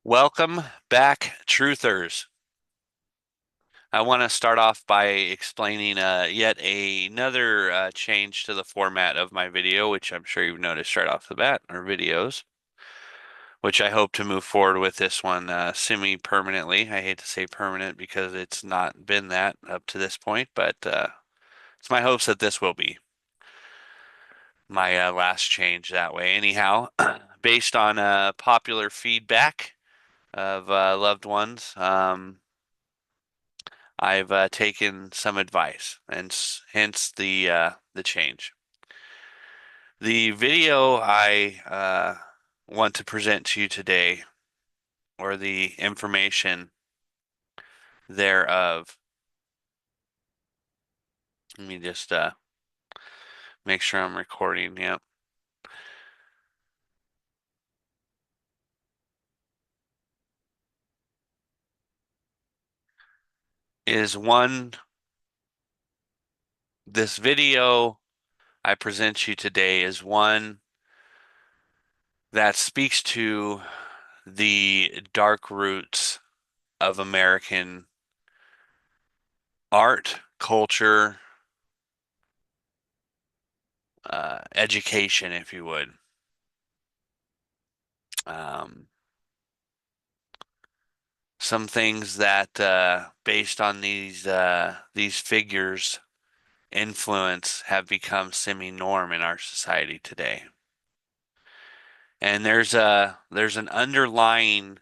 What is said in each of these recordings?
Welcome back, truthers. I want to start off by explaining yet another change to the format of my video, which I'm sure you've noticed right off the bat, or videos, which I hope to move forward with this one semi-permanently. I hate to say permanent because it's not been that up to this point, but it's my hopes that this will be my last change that way. Anyhow, based on popular feedback of loved ones, I've taken some advice, and hence the change. The video I want to present to you today, or the information thereof. Let me just make sure I'm recording. Yep, is one. This video I present you today is one that speaks to the dark roots of American art, culture, education, if you would. Um, some things that, based on these figures' influence, have become semi-norm in our society today. And there's an underlying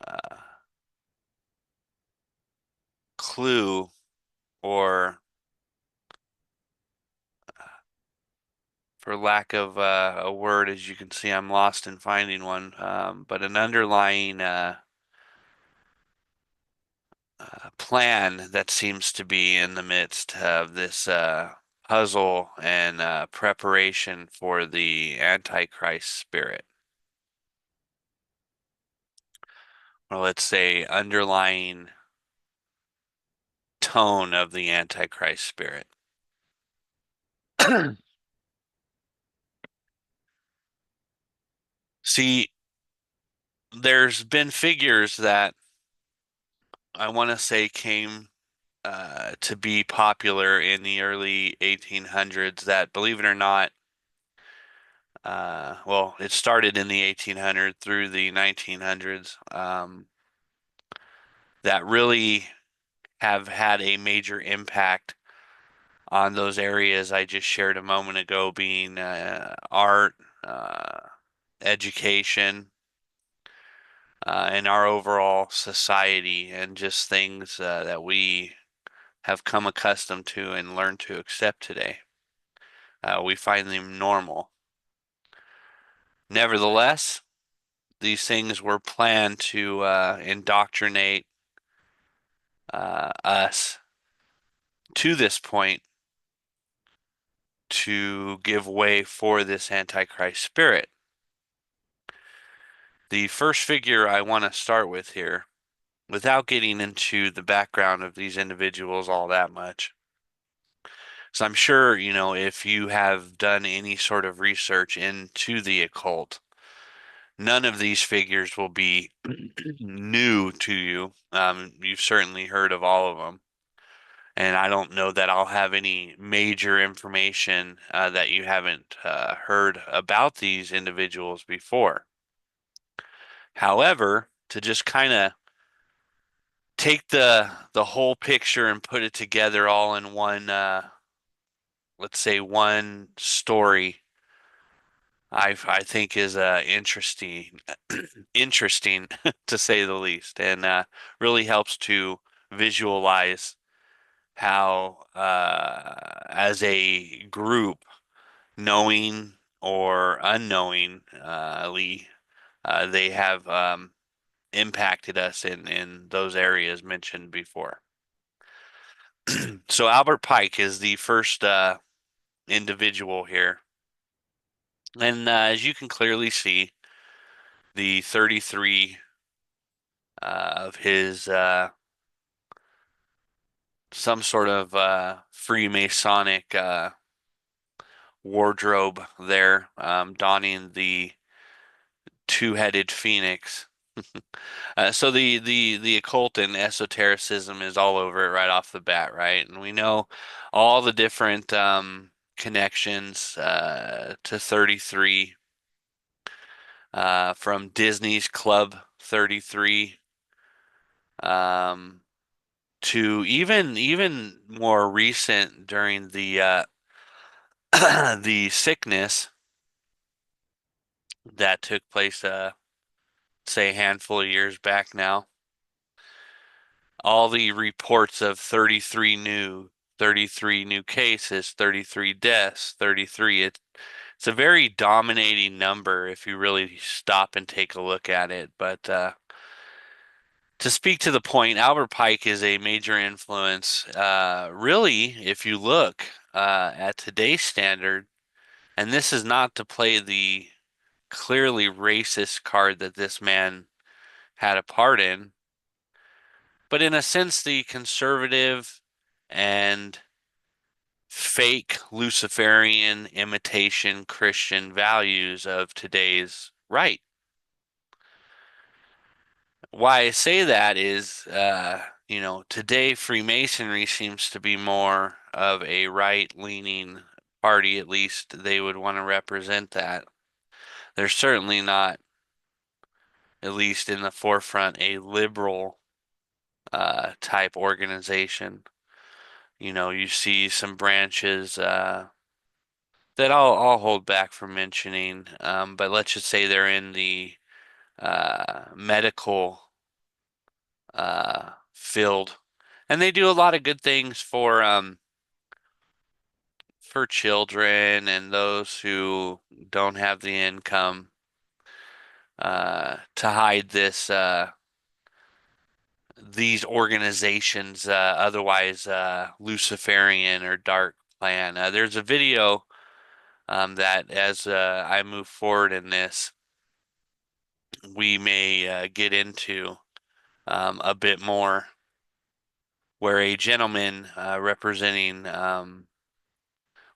uh, clue, or for lack of a word, as you can see, I'm lost in finding one, but an underlying plan that seems to be in the midst of this puzzle and preparation for the Antichrist spirit. Or let's say underlying tone of the Antichrist spirit. See, there's been figures that I want to say came to be popular in the early 1800s that, believe it or not, well, it started in the 1800s through the 1900s, that really have had a major impact on those areas I just shared a moment ago, being art, education, and our overall society, and just things that we have come accustomed to and learned to accept today. We find them normal. Nevertheless, these things were planned to indoctrinate us to this point to give way for this Antichrist spirit. The first figure I want to start with here, without getting into the background of these individuals all that much, so I'm sure, if you have done any sort of research into the occult, none of these figures will be new to you. You've certainly heard of all of them. And I don't know that I'll have any major information that you haven't heard about these individuals before. However, to just kind of take the whole picture and put it together all in one, let's say one story, I think is interesting, interesting to say the least, and really helps to visualize how, as a group, knowing or unknowingly, they have impacted us in those areas mentioned before. So Albert Pike is the first individual here. And as you can clearly see, the 33 of his some sort of Freemasonic wardrobe there, donning the two-headed phoenix. So the occult and esotericism is all over it right off the bat, right? And we know all the different connections to 33 from Disney's Club 33 to even more recent during the the sickness that took place say a handful of years back now. All the reports of 33 new cases, 33 deaths, 33. It's a very dominating number if you really stop and take a look at it. But to speak to the point, Albert Pike is a major influence. Really, if you look at today's standard, and this is not to play the clearly racist card that this man had a part in, but in a sense, the conservative and fake Luciferian imitation Christian values of today's right. Why I say that is, today Freemasonry seems to be more of a right-leaning party, at least they would want to represent that. They're certainly not, at least in the forefront, a liberal type organization. You see some branches that I'll hold back from mentioning, but let's just say they're in the medical field, and they do a lot of good things for children and those who don't have the income to hide these organizations, otherwise Luciferian or dark plan. There's a video that as I move forward in this, we may get into a bit more, where a gentleman representing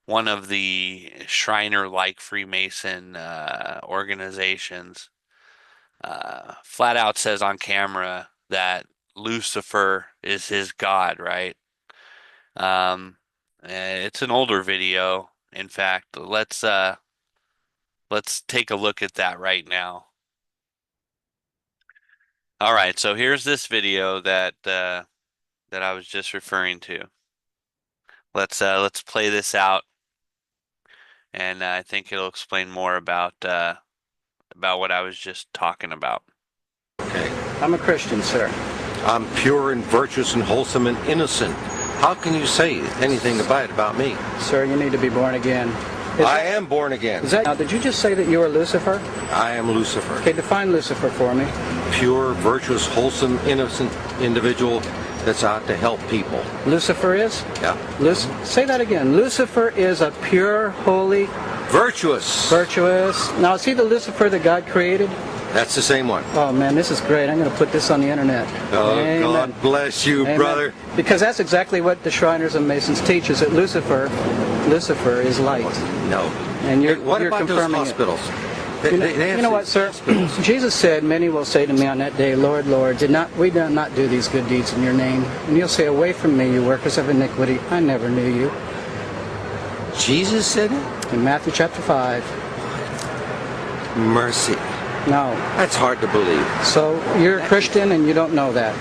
one of the Shriner-like Freemason organizations flat out says on camera that Lucifer is his god, right? It's an older video. In fact, let's take a look at that right now. All right, so here's this video that I was just referring to. Let's play this out, and I think it'll explain more about what I was just talking about. Okay. I'm a Christian, sir. I'm pure and virtuous and wholesome and innocent. How can you say anything about me? Sir, you need to be born again. I am born again. Now, did you just say that you are Lucifer? I am Lucifer. Okay, define Lucifer for me. Pure, virtuous, wholesome, innocent individual that's out to help people. Lucifer is? Yeah. Say that again. Lucifer is a pure, holy, virtuous. Now, is he the Lucifer that God created? That's the same one. Oh, man, this is great. I'm going to put this on the internet. Oh, Amen. God bless you, Amen. brother. Because that's exactly what the Shriners and Masons teach, is that Lucifer is light. No. And you're what about those confirming hospitals? You know what, sir? Jesus said, "Many will say to me on that day, Lord, Lord, we did not do these good deeds in your name? And you'll say, away from me, you workers of iniquity, I never knew you." Jesus said it? In Matthew chapter 5. Mercy. No. That's hard to believe. So you're a Christian and you don't know that.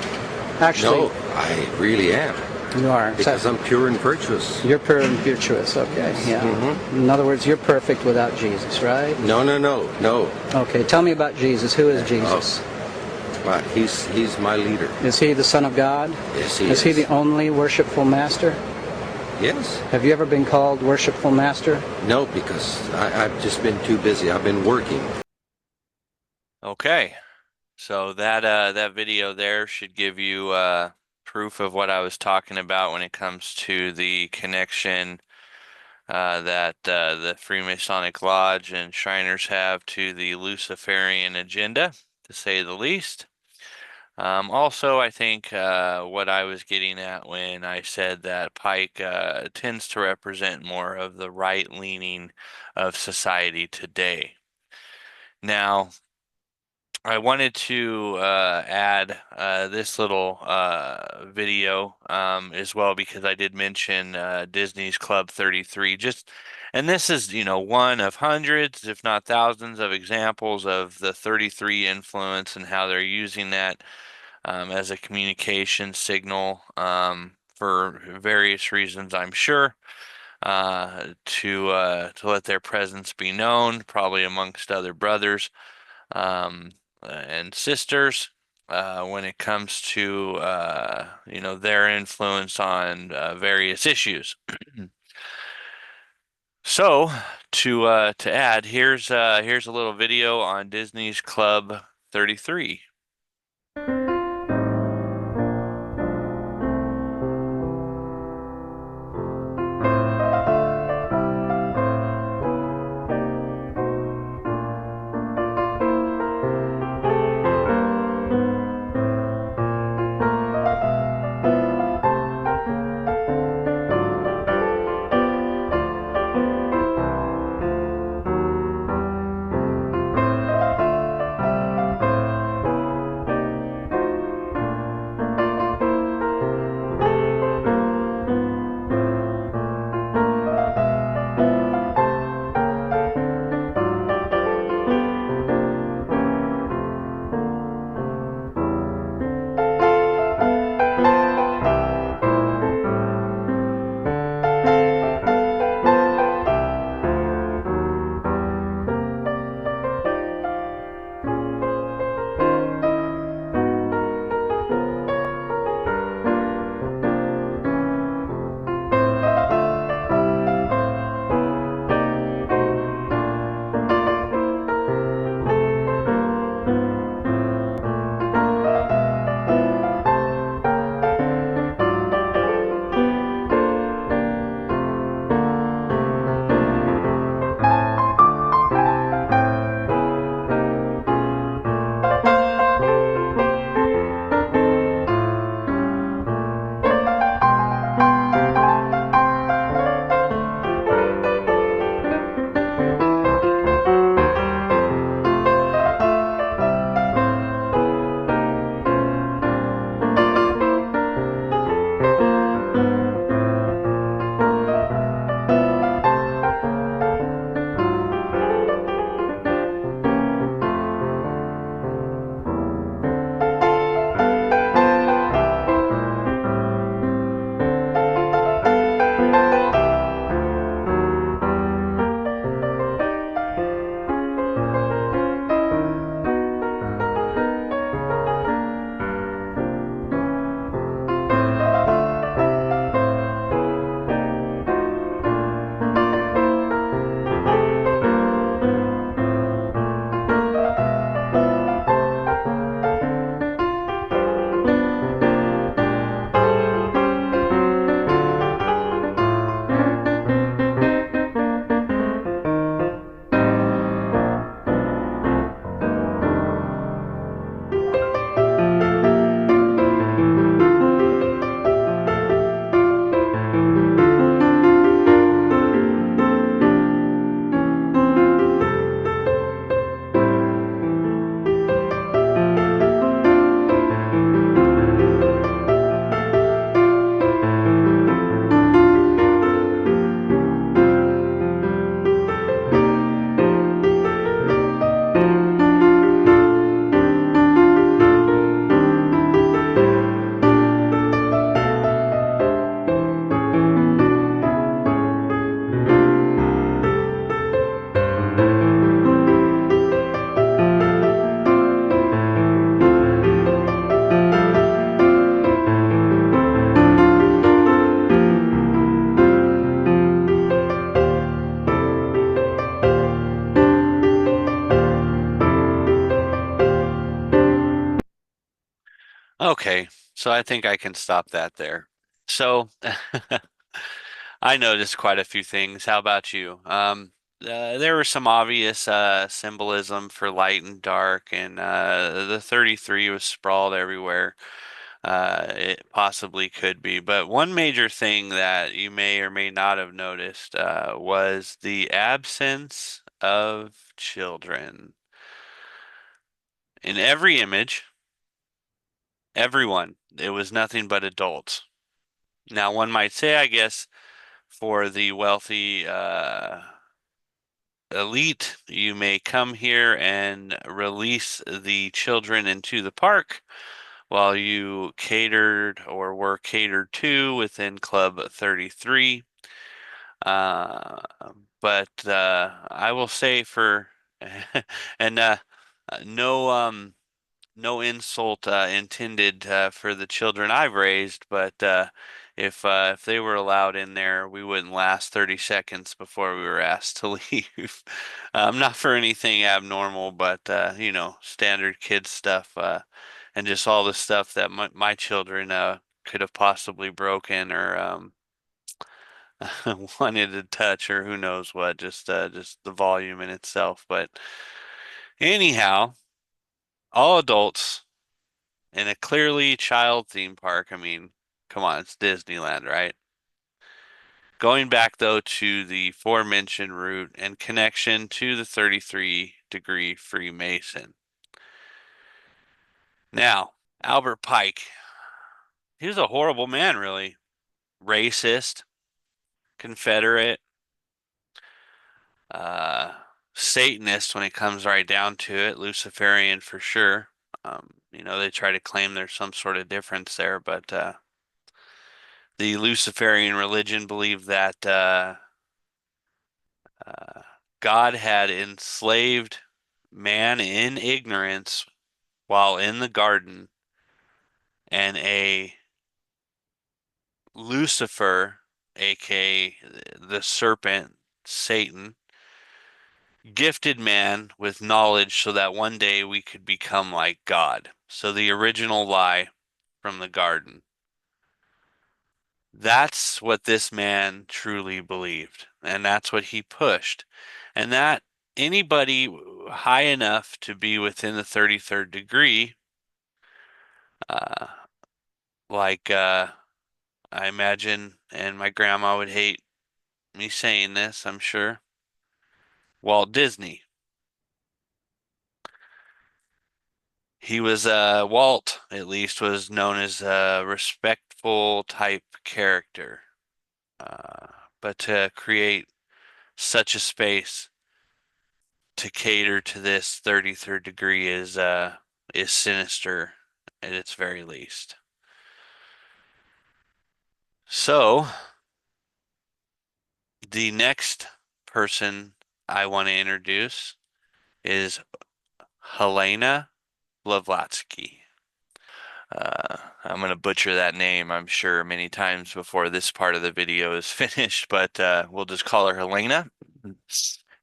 Actually, no, I really am. You are. Because I'm pure and virtuous. You're pure and virtuous, okay. Yeah. Mm-hmm. In other words, you're perfect without Jesus, right? No. Okay, tell me about Jesus. Who is Jesus? Well, he's my leader. Is he the Son of God? Yes, he is. Is he the only worshipful master? Yes. Have you ever been called worshipful master? No, because I've just been too busy. I've been working. Okay, so that video there should give you proof of what I was talking about when it comes to the connection that the Freemasonic Lodge and Shriners have to the Luciferian agenda, to say the least. Also, I think what I was getting at when I said that Pike tends to represent more of the right leaning of society today. Now, I wanted to add this little video as well because I did mention Disney's Club 33. And this is, one of hundreds, if not thousands, of examples of the 33 influence and how they're using that as a communication signal for various reasons, I'm sure, to let their presence be known, probably amongst other brothers. And sisters when it comes to their influence on various issues. So to add, here's a little video on Disney's Club 33. Okay, so I think I can stop that there. So I noticed quite a few things. How about you? There was some obvious symbolism for light and dark, and the 33 was sprawled everywhere. It possibly could be, but one major thing that you may or may not have noticed was the absence of children. In every image, everyone, it was nothing but adults. Now, one might say, I guess, for the wealthy elite, you may come here and release the children into the park while you catered or were catered to within Club 33. Uh, but I will say for and no no insult intended for the children I've raised, but if they were allowed in there, we wouldn't last 30 seconds before we were asked to leave. Not for anything abnormal, but you know, standard kid stuff, and just all the stuff that my children could have possibly broken or wanted to touch or who knows what, just the volume in itself. But anyhow, all adults in a clearly child theme park. I mean, come on, it's Disneyland, right? Going back though to the aforementioned route and connection to the 33-degree Freemason. Now, Albert Pike, he was a horrible man, really. Racist, Confederate, uh, Satanist when it comes right down to it, Luciferian for sure. You know, they try to claim there's some sort of difference there, but the Luciferian religion believed that God had enslaved man in ignorance while in the garden, and a Lucifer, aka the serpent, Satan, gifted man with knowledge so that one day we could become like God. So the original lie from the garden. That's what this man truly believed, and that's what he pushed. And that anybody high enough to be within the 33rd degree, uh, like I imagine, and my grandma would hate me saying this, I'm sure, Walt Disney. He was Walt, at least, was known as a respectful type character. Uh, but to create such a space to cater to this 33rd degree is sinister at its very least. So, the next person I want to introduce is Helena Blavatsky. I'm going to butcher that name, I'm sure, many times before this part of the video is finished, but we'll just call her Helena.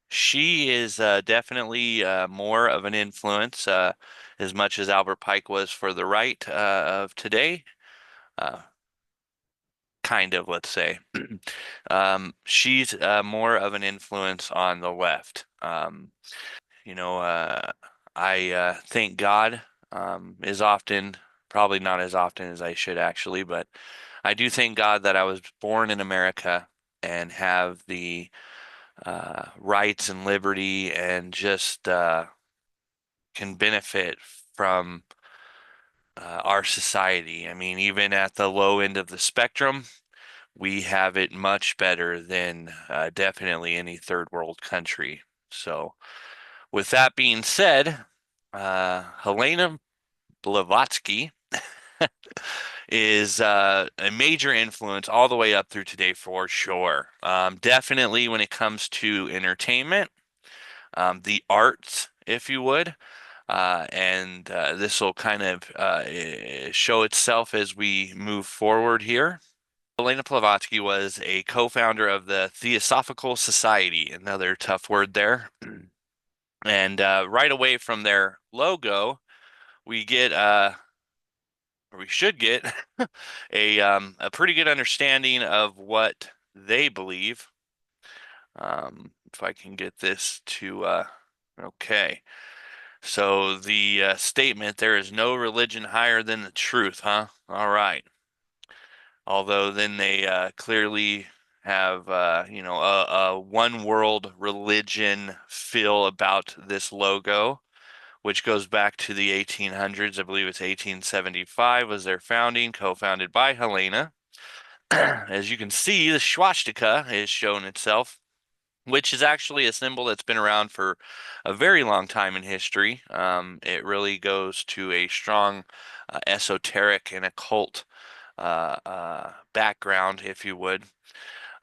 She is definitely more of an influence, as much as Albert Pike was for the right of today. Kind of, let's say. She's more of an influence on the left. You know, I thank God is often, probably not as often as I should actually, but I do thank God that I was born in America and have the rights and liberty and just can benefit from our society. I mean, even at the low end of the spectrum, we have it much better than definitely any third world country. So, with that being said, Helena Blavatsky is a major influence all the way up through today for sure. Definitely when it comes to entertainment, the arts, if you would. And this will kind of show itself as we move forward here. Helena Blavatsky was a co-founder of the Theosophical Society, another tough word there. And right away from their logo, we get or we should get a pretty good understanding of what they believe. If I can get this to okay. So the statement, there is no religion higher than the truth, huh? All right. Although then they clearly have you know, a one world religion feel about this logo, which goes back to the 1800s. I believe it's 1875 was their founding, co-founded by Helena. As you can see, the swastika is showing itself, which is actually a symbol that's been around for a very long time in history. It really goes to a strong esoteric and occult background, if you would.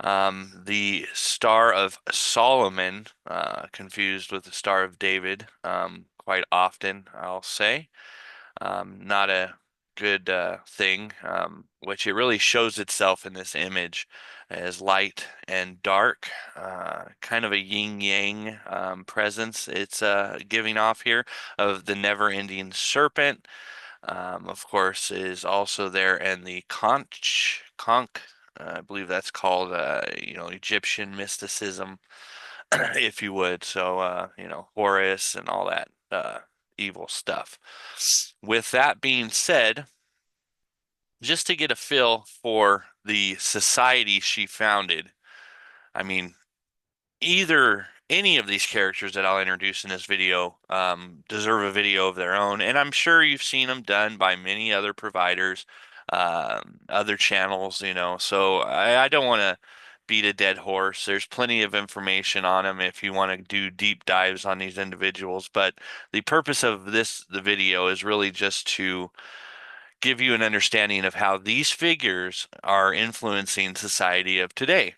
The Star of Solomon, confused with the Star of David, quite often, I'll say. Not a good thing, which it really shows itself in this image as light and dark, kind of a yin-yang presence it's giving off here of the never-ending serpent. Of course, is also there, and the conch, I believe that's called, Egyptian mysticism, if you would. So, Horus and all that evil stuff. With that being said, just to get a feel for the society she founded, I mean, any of these characters that I'll introduce in this video deserve a video of their own, and I'm sure you've seen them done by many other providers, other channels, so I don't want to beat a dead horse. There's plenty of information on them if you want to do deep dives on these individuals, but the purpose of the video is really just to give you an understanding of how these figures are influencing society of today,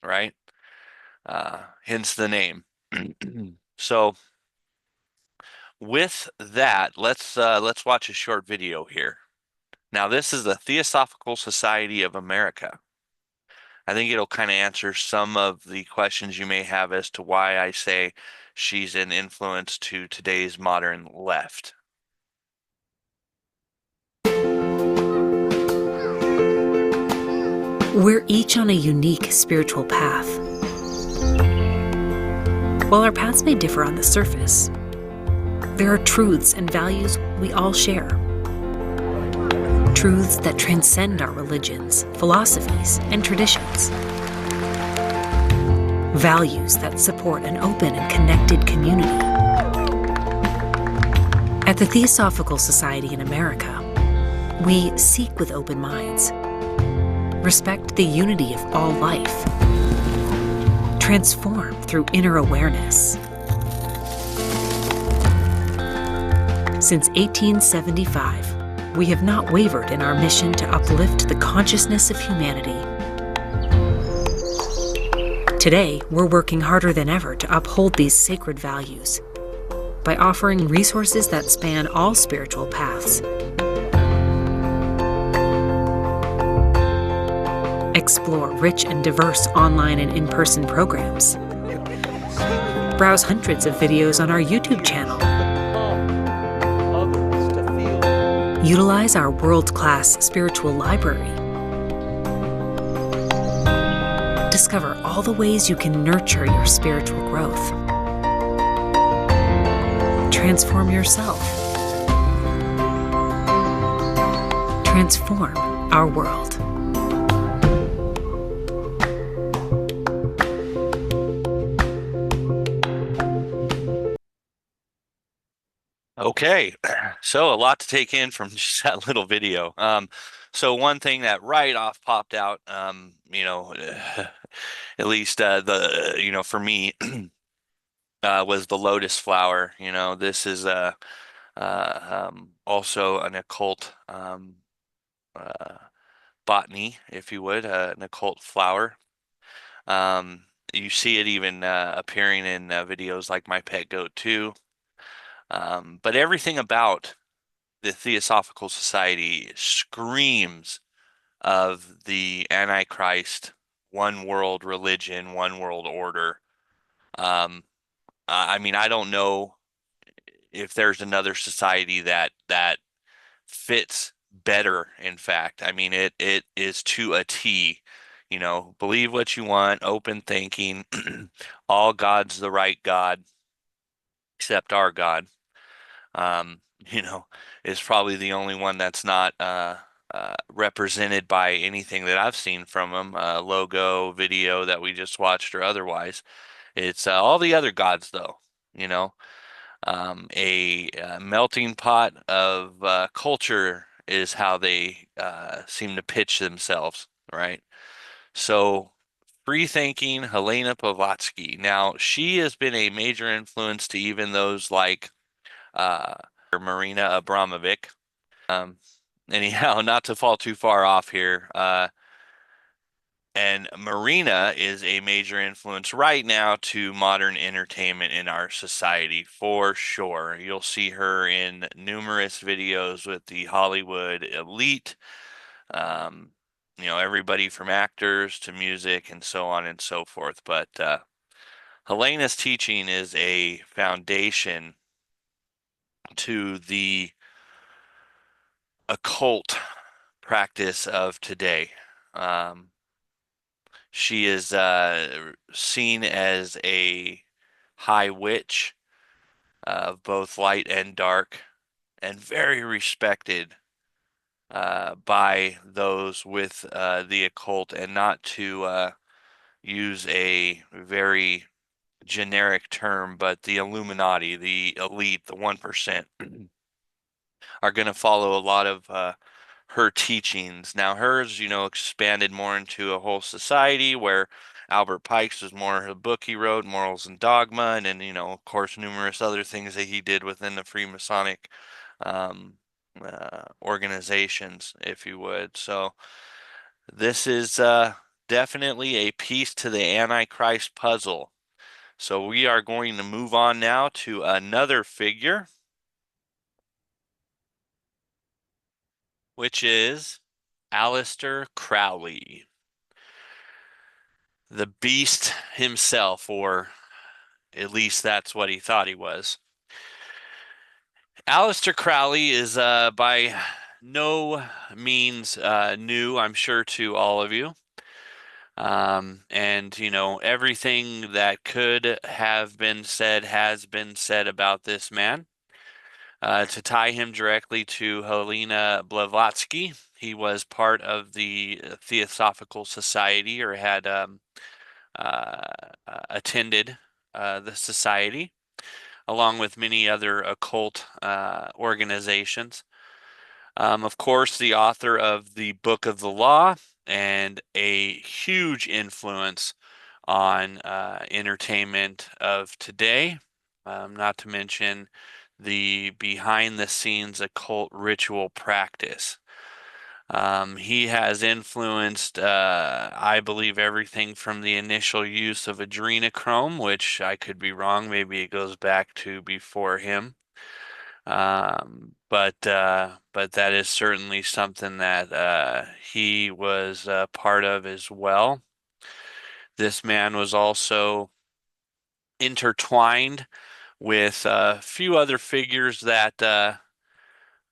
right? Hence the name. So with that, let's watch a short video here. Now, this is the Theosophical Society of America. I think it'll kind of answer some of the questions you may have as to why I say she's an influence to today's modern left. We're each on a unique spiritual path. While our paths may differ on the surface, there are truths and values we all share. Truths that transcend our religions, philosophies, and traditions. Values that support an open and connected community. At the Theosophical Society in America, we seek with open minds, respect the unity of all life, transform through inner awareness. Since 1875, we have not wavered in our mission to uplift the consciousness of humanity. Today, we're working harder than ever to uphold these sacred values by offering resources that span all spiritual paths. Explore rich and diverse online and in-person programs. Browse hundreds of videos on our YouTube channel. Utilize our world-class spiritual library. Discover all the ways you can nurture your spiritual growth. Transform yourself. Transform our world. Okay, so a lot to take in from just that little video. So one thing that right off popped out, at least for me, was the lotus flower. This is also an occult botany, if you would, an occult flower. You see it even appearing in videos like My Pet Goat 2. But everything about the Theosophical Society screams of the Antichrist, one world religion, one world order. I don't know if there's another society that fits better. In fact, it is to a T. Believe what you want, open thinking, all God's the right God, except our God. Is probably the only one that's not represented by anything that I've seen from them, logo, video that we just watched, or otherwise. It's all the other gods, though. A melting pot of culture is how they seem to pitch themselves, right? So, free thinking Helena Blavatsky. Now, she has been a major influence to even those like Marina Abramovic. Anyhow, not to fall too far off here. And Marina is a major influence right now to modern entertainment in our society for sure. You'll see her in numerous videos with the Hollywood elite. Everybody from actors to music and so on and so forth. But Helena's teaching is a foundation to the occult practice of today. She is seen as a high witch of both light and dark, and very respected by those with the occult, and not to use a very generic term, but the Illuminati, the elite, the 1%, are going to follow a lot of her teachings. Now, hers, expanded more into a whole society, where Albert Pike's was more a book he wrote, Morals and Dogma, and then, of course, numerous other things that he did within the Freemasonic organizations, if you would. So this is definitely a piece to the Antichrist puzzle. So we are going to move on now to another figure, which is Aleister Crowley, the beast himself, or at least that's what he thought he was. Aleister Crowley is by no means new, I'm sure, to all of you. And everything that could have been said has been said about this man. To tie him directly to Helena Blavatsky, he was part of the Theosophical Society, or had attended the society, along with many other occult organizations. Of course, the author of the Book of the Law, and a huge influence on entertainment of today, not to mention the behind the scenes occult ritual practice. He has influenced, I believe, everything from the initial use of adrenochrome, which I could be wrong, maybe it goes back to before him. But that is certainly something that he was part of as well. This man was also intertwined with a few other figures that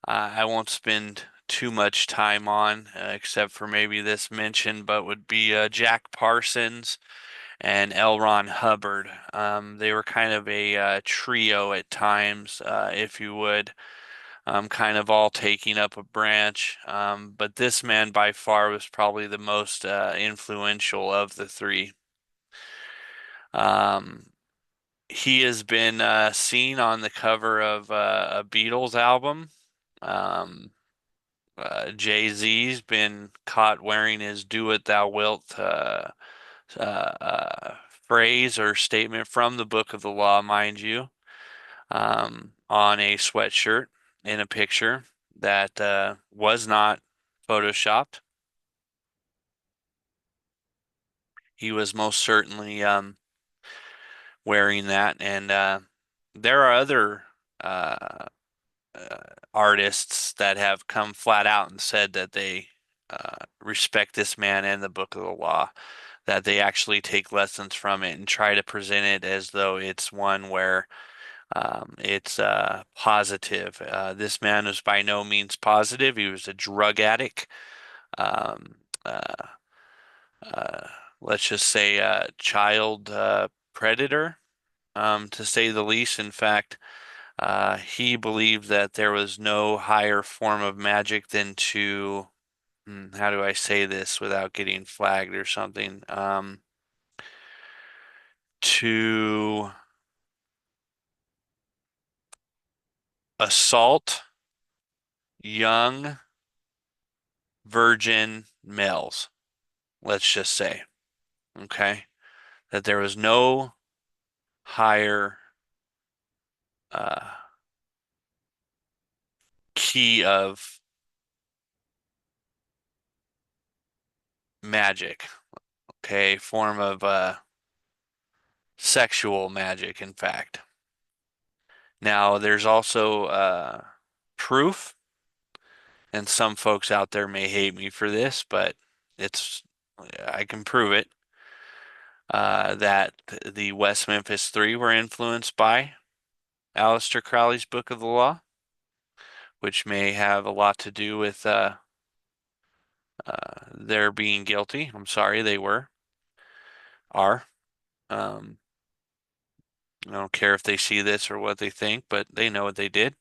I won't spend too much time on, except for maybe this mention, but would be Jack Parsons and L. Ron Hubbard. They were kind of a trio at times, if you would, kind of all taking up a branch. But this man by far was probably the most influential of the three. He has been seen on the cover of a Beatles album. Jay-Z's been caught wearing his "Do What Thou Wilt" phrase or statement from the Book of the Law, mind you, on a sweatshirt in a picture that was not photoshopped. He was most certainly wearing that, and there are other artists that have come flat out and said that they respect this man and the Book of the Law, that they actually take lessons from it and try to present it as though it's one where it's positive. This man was by no means positive. He was a drug addict. Um, uh, let's just say a child predator, to say the least. In fact, he believed that there was no higher form of magic than to, how do I say this without getting flagged or something? To assault young virgin males, let's just say, okay? That there was no higher uh, key of magic, okay? Form of sexual magic, in fact. Now, there's also proof, and some folks out there may hate me for this, but I can prove it, that the West Memphis Three were influenced by Aleister Crowley's Book of the Law, which may have a lot to do with their being guilty. I'm sorry, they are. Um, I don't care if they see this or what they think, but they know what they did.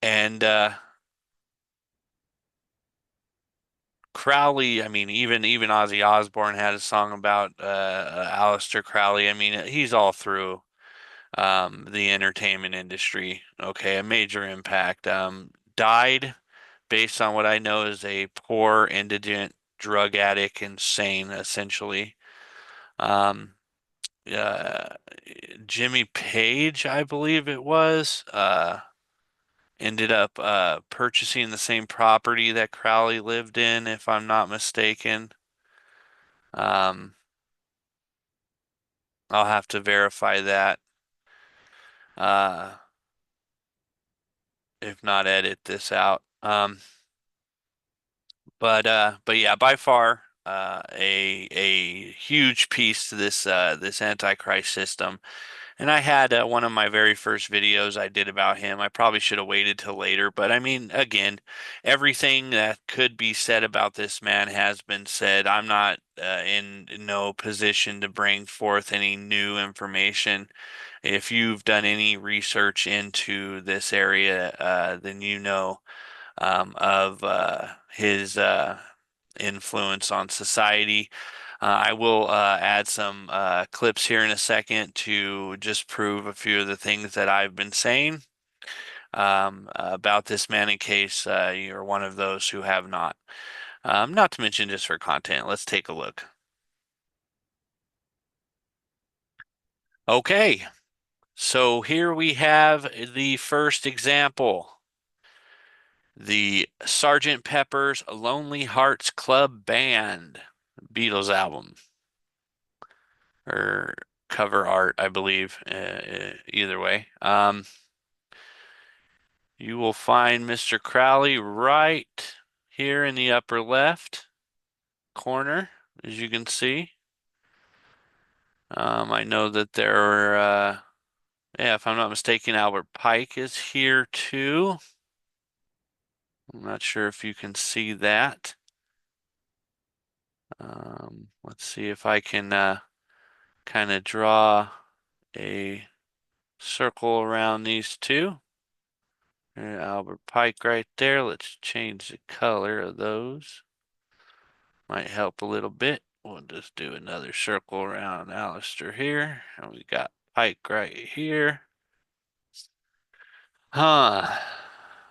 And Crowley, I mean, even Ozzy Osbourne had a song about Aleister Crowley. I mean, he's all through the entertainment industry. Okay, a major impact. Died based on what I know is a poor, indigent drug addict, insane, essentially. Um, uh, Jimmy Page, I believe it was, ended up purchasing the same property that Crowley lived in, if I'm not mistaken. Um, I'll have to verify that. Uh, if not, edit this out. But yeah, by far a huge piece to this Antichrist system. And I had one of my very first videos I did about him. I probably should have waited till later, but I mean, again, everything that could be said about this man has been said. I'm not in no position to bring forth any new information. If you've done any research into this area, then you know of his influence on society. I will add some clips here in a second to just prove a few of the things that I've been saying about this man in case you're one of those who have not. Not to mention just for content. Let's take a look. Okay, so here we have the first example. The Sergeant Pepper's Lonely Hearts Club Band Beatles album, or cover art, I believe, either way. You will find Mr. Crowley right here in the upper left corner, as you can see. I know that there are, yeah, if I'm not mistaken, Albert Pike is here too. I'm not sure if you can see that. Let's see if I can kind of draw a circle around these two. Albert Pike right there. Let's change the color of those. Might help a little bit. We'll just do another circle around Alistair here. And we got Pike right here. Huh.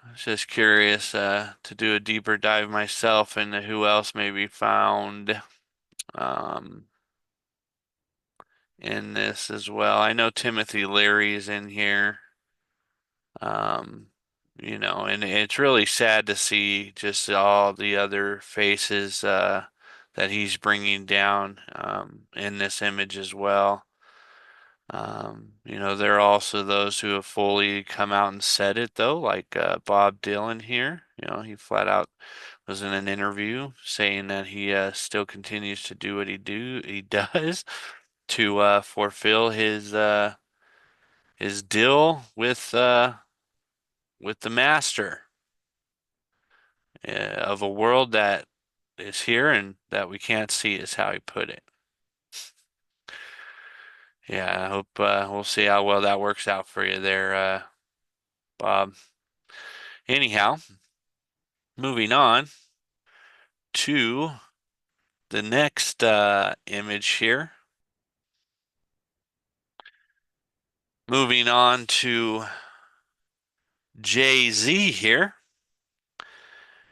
I was just curious to do a deeper dive myself into who else may be found um, in this as well. I know Timothy Leary's in here. Um, and it's really sad to see just all the other faces that he's bringing down in this image as well. There are also those who have fully come out and said it though, like Bob Dylan here. He flat out was in an interview saying that he still continues to do what he does to fulfill his deal with the master of a world that is here and that we can't see, is how he put it. Yeah, I hope we'll see how well that works out for you there, Bob. Anyhow, moving on to the next image here. Moving on to Jay-Z here.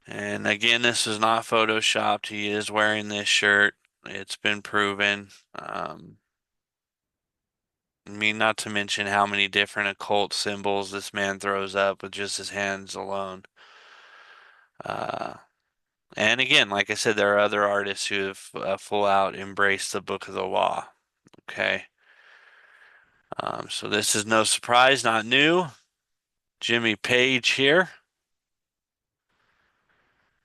And again, this is not photoshopped. He is wearing this shirt. It's been proven. I mean, not to mention how many different occult symbols this man throws up with just his hands alone. And again, like I said, there are other artists who have full out embraced the Book of the Law. Okay. So this is no surprise, not new. Jimmy Page here.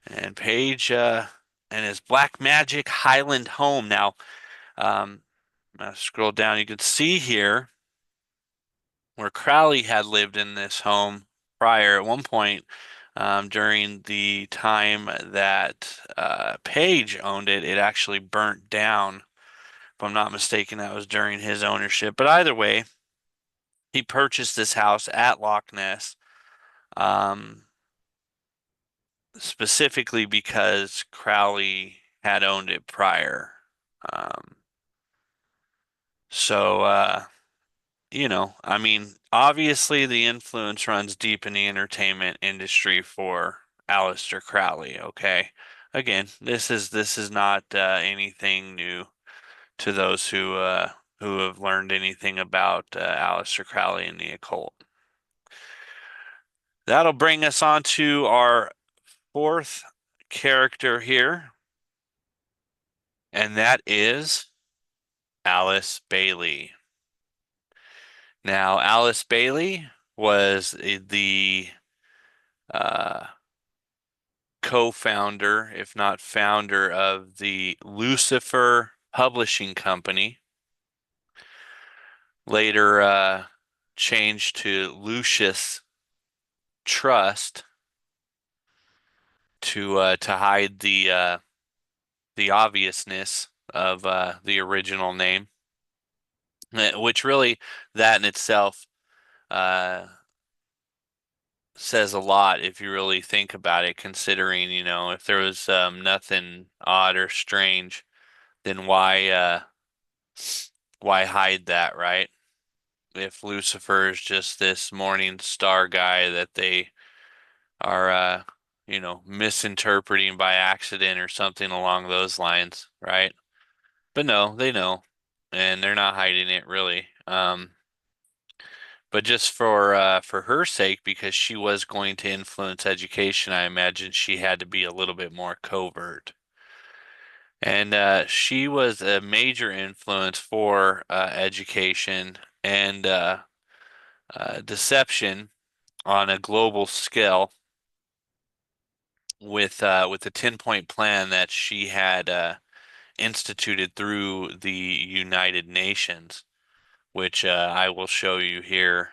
And Page and his Black Magic Highland home. Now, I scroll down, you can see here where Crowley had lived in this home prior at one point during the time that Page owned it. It actually burnt down. If I'm not mistaken, that was during his ownership. But either way, he purchased this house at Loch Ness specifically because Crowley had owned it prior. Um, so, I mean, obviously the influence runs deep in the entertainment industry for Aleister Crowley, okay? Again, this is not anything new to those who have learned anything about Aleister Crowley and the occult. That'll bring us on to our fourth character here, and that is Alice Bailey. Now, Alice Bailey was the co-founder, if not founder, of the Lucifer Publishing Company. Later changed to Lucis Trust to hide the obviousness of the original name, which really that in itself says a lot if you really think about it, considering, if there was nothing odd or strange, then why hide that, right? If Lucifer is just this morning star guy that they are misinterpreting by accident or something along those lines, right? But no, they know, and they're not hiding it really. But just for her sake, because she was going to influence education, I imagine she had to be a little bit more covert. And she was a major influence for education and deception on a global scale with the 10-point plan that she had instituted through the United Nations, which I will show you here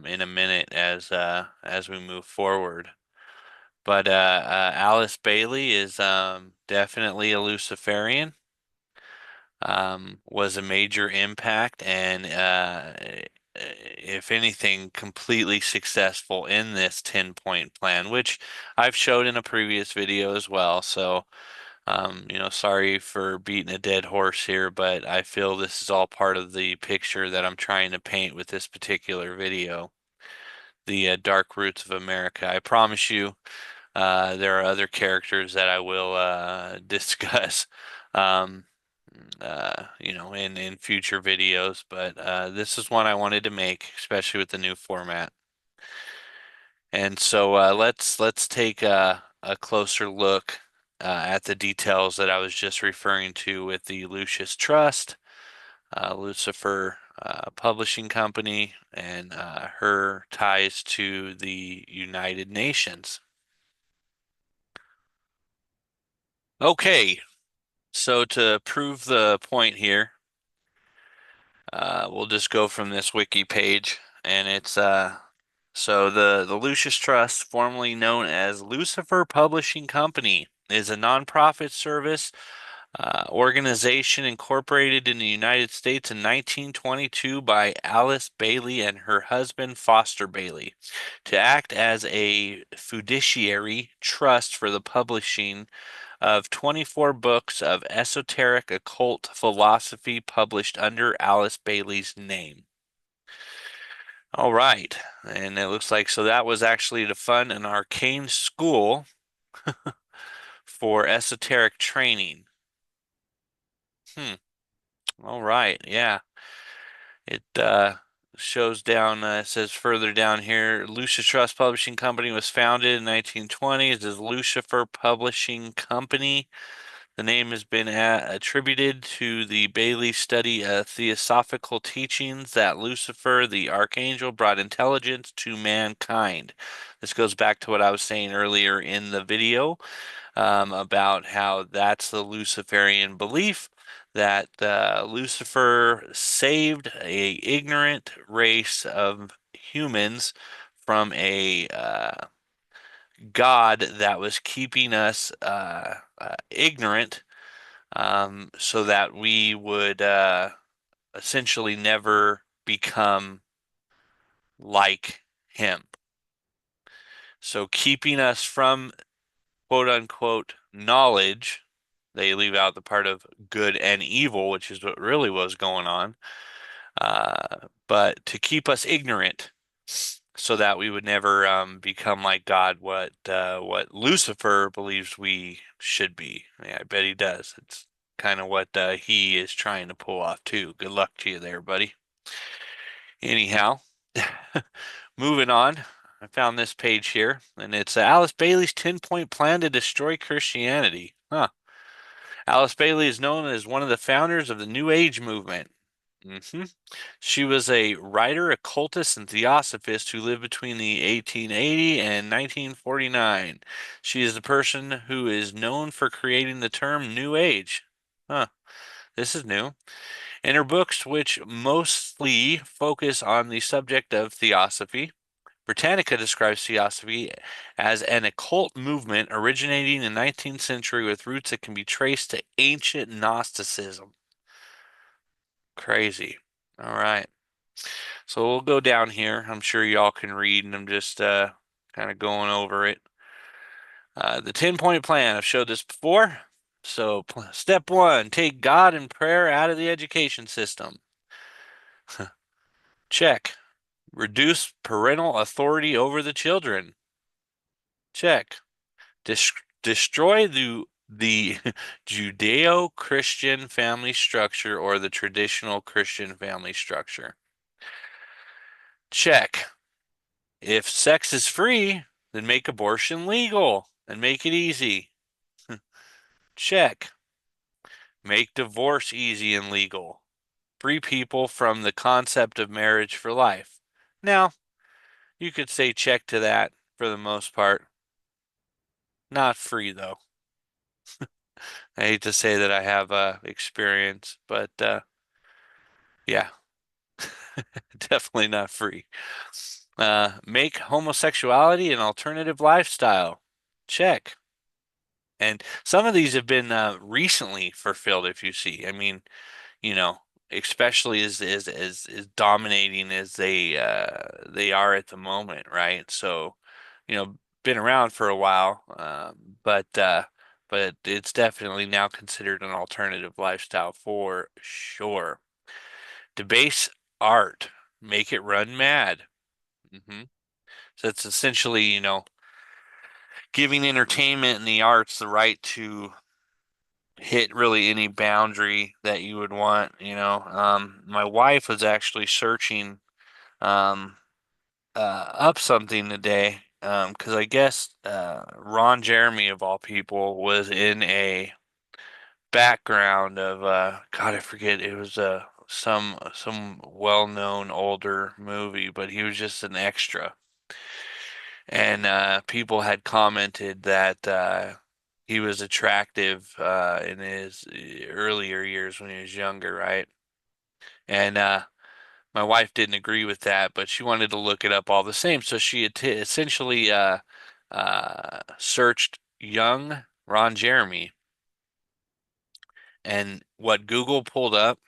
in a minute as we move forward. But Alice Bailey is definitely a Luciferian. Was a major impact and if anything, completely successful in this 10-point plan, which I've showed in a previous video as well. So, sorry for beating a dead horse here, but I feel this is all part of the picture that I'm trying to paint with this particular video, the dark roots of America. I promise you, there are other characters that I will discuss. In future videos, but this is one I wanted to make, especially with the new format. And so let's take a closer look at the details that I was just referring to with the Lucis Trust, Lucifer Publishing Company, and her ties to the United Nations. Okay, so to prove the point here, we'll just go from this wiki page, and it's so the Lucis Trust, formerly known as Lucifer Publishing Company, is a nonprofit service organization incorporated in the United States in 1922 by Alice Bailey and her husband Foster Bailey to act as a fiduciary trust for the publishing of 24 books of esoteric occult philosophy published under Alice Bailey's name. All right. And it looks like, so that was actually to fund an arcane school for esoteric training. All right. Yeah. It shows down, it says further down here, Lucia Trust Publishing Company was founded in 1920 as Lucifer Publishing Company. The name has been attributed to the Bailey study of theosophical teachings that Lucifer, the archangel, brought intelligence to mankind. This goes back to what I was saying earlier in the video about how that's the Luciferian belief that Lucifer saved a ignorant race of humans from a God that was keeping us ignorant, so that we would essentially never become like him. So keeping us from quote unquote knowledge, they leave out the part of good and evil, which is what really was going on, but to keep us ignorant so that we would never become like God, what Lucifer believes we should be. Yeah, I bet he does. It's kind of what he is trying to pull off too. Good luck to you there, buddy. Anyhow, moving on. I found this page here, and it's Alice Bailey's 10-point plan to destroy Christianity. Huh. Alice Bailey is known as one of the founders of the New Age movement. She was a writer, occultist, and theosophist who lived between the 1880 and 1949. She is the person who is known for creating the term New Age. Huh, this is new. In her books, which mostly focus on the subject of theosophy, Britannica describes theosophy as an occult movement originating in the 19th century with roots that can be traced to ancient Gnosticism. Crazy. All right. So we'll go down here. I'm sure y'all can read, and I'm just kind of going over it. The 10-point plan, I've showed this before. So step one, take God and prayer out of the education system. Check. Reduce parental authority over the children. Check. Destroy the Judeo-Christian family structure or the traditional Christian family structure. Check. If sex is free, then make abortion legal and make it easy. Check. Make divorce easy and legal. Free people from the concept of marriage for life. Now, you could say check to that for the most part. Not free, though. I hate to say that I have experience, but yeah, definitely not free. Make homosexuality an alternative lifestyle. Check. And some of these have been recently fulfilled, if you see. I mean, you know, especially as dominating as they are at the moment, right? So, been around for a while, but it's definitely now considered an alternative lifestyle for sure. Debase art, make it run mad. So it's essentially, giving entertainment and the arts the right to hit really any boundary that you would want, My wife was actually searching up something today, because I guess Ron Jeremy of all people was in a background of God, I forget, it was some well-known older movie, but he was just an extra. And people had commented that he was attractive in his earlier years when he was younger, right? And my wife didn't agree with that, but she wanted to look it up all the same. So she had essentially searched young Ron Jeremy, and what Google pulled up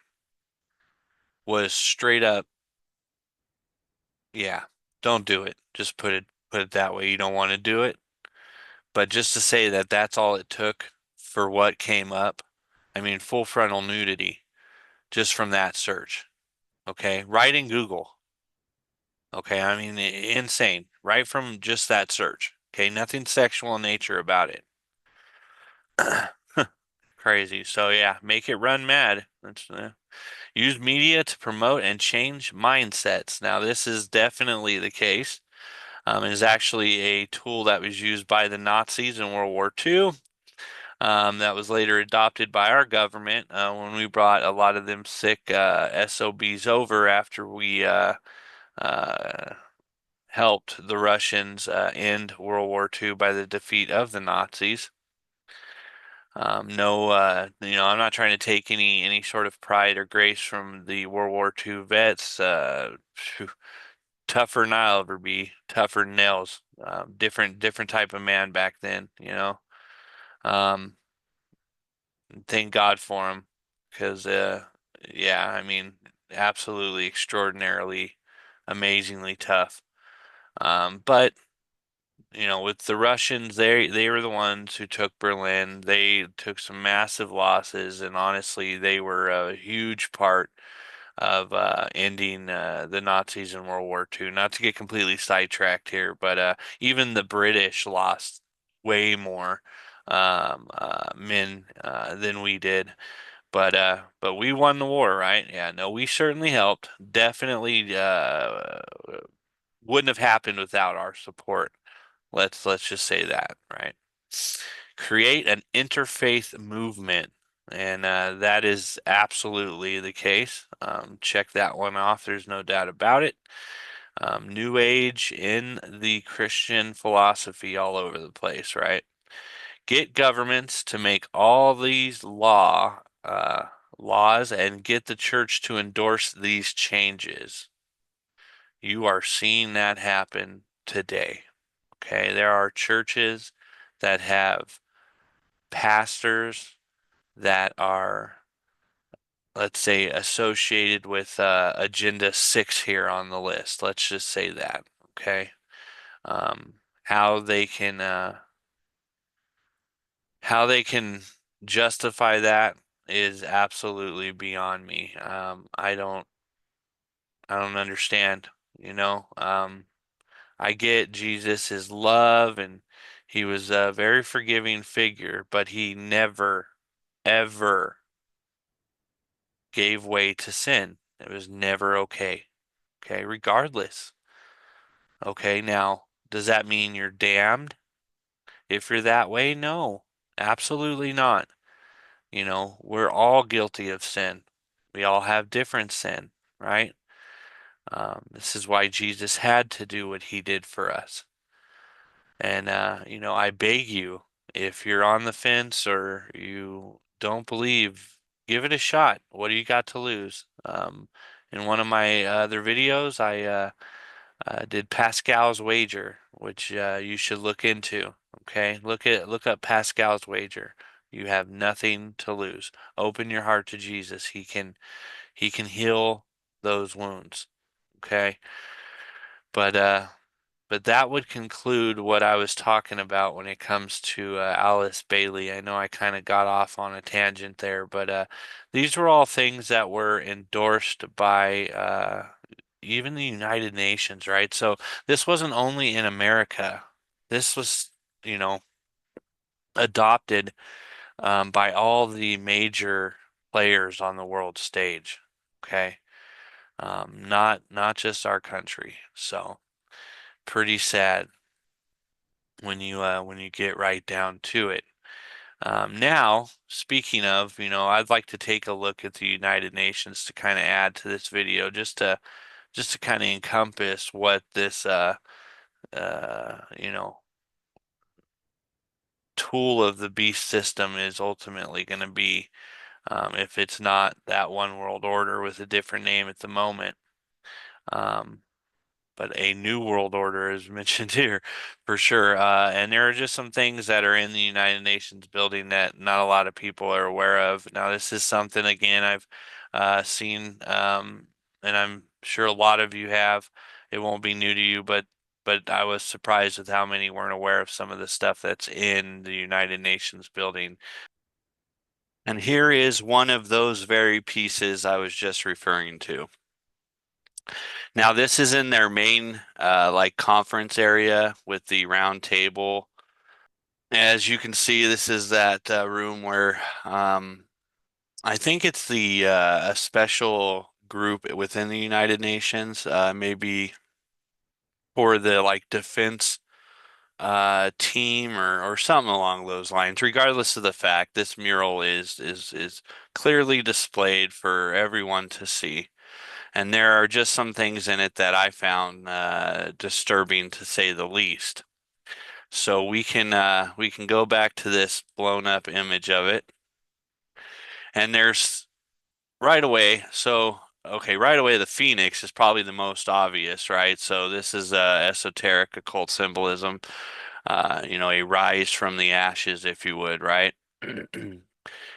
was straight up, yeah, don't do it. Just put it that way. You don't want to do it. But just to say that that's all it took for what came up, I mean, full frontal nudity just from that search. Okay, right in Google. Okay, I mean, insane, right from just that search. Okay, nothing sexual in nature about it. Crazy. So yeah, make it run mad. That's use media to promote and change mindsets. Now, this is definitely the case. It is actually a tool that was used by the Nazis in World War II. That was later adopted by our government when we brought a lot of them sick SOBs over after we uh, helped the Russians end World War II by the defeat of the Nazis. No, I'm not trying to take any sort of pride or grace from the World War II vets. Tougher than I'll ever be, tougher than nails. Different type of man back then, you know. Um, thank God for him, because yeah, I mean, absolutely extraordinarily, amazingly tough. But with the Russians, they were the ones who took Berlin. They took some massive losses, and honestly, they were a huge part of ending the Nazis in World War II. Not to get completely sidetracked here, but even the British lost way more men than we did. But we won the war, right? Yeah, no, we certainly helped. Definitely wouldn't have happened without our support. Let's just say that, right? Create an interfaith movement, and that is absolutely the case. Check that one off. There's no doubt about it. New Age in the Christian philosophy all over the place, right? Get governments to make all these laws and get the church to endorse these changes. You are seeing that happen today. Okay, there are churches that have pastors that are, let's say, associated with Agenda 6 here on the list. Let's just say that. Okay. How they can justify that is absolutely beyond me. I don't understand, you know. I get Jesus is love and he was a very forgiving figure, but he never, ever gave way to sin. It was never okay. Okay, regardless. Okay, now, does that mean you're damned if you're that way? No, absolutely not. We're all guilty of sin. We all have different sin, right? This is why Jesus had to do what he did for us. And, I beg you, if you're on the fence or you don't believe, give it a shot. What do you got to lose? In one of my other videos, I did Pascal's wager, which you should look into. Okay, look up Pascal's wager. You have nothing to lose. Open your heart to Jesus. He can heal those wounds. Okay, but that would conclude what I was talking about when it comes to Alice Bailey. I know I kind of got off on a tangent there, but these were all things that were endorsed by even the United Nations, right? So this wasn't only in America. This was, adopted by all the major players on the world stage. Okay, not just our country. So pretty sad when you get right down to it. Now, speaking of, I'd like to take a look at the United Nations to kind of add to this video, just to kind of encompass what this uh, you know, tool of the beast system is ultimately going to be, if it's not that one world order with a different name at the moment. Um, but a new world order is mentioned here for sure. And there are just some things that are in the United Nations building that not a lot of people are aware of. Now, this is something, again, I've seen, and I'm sure a lot of you have. It won't be new to you, but I was surprised with how many weren't aware of some of the stuff that's in the United Nations building. And here is one of those very pieces I was just referring to. Now this is in their main like conference area with the round table. As you can see, this is that room where I think it's the a special group within the United Nations, maybe for the like defense team or something along those lines. Regardless of the fact, this mural is clearly displayed for everyone to see. And there are just some things in it that I found disturbing to say the least. So we can go back to this blown up image of it. And there's right away, so okay, right away the phoenix is probably the most obvious, right? So this is esoteric occult symbolism, a rise from the ashes, if you would, right?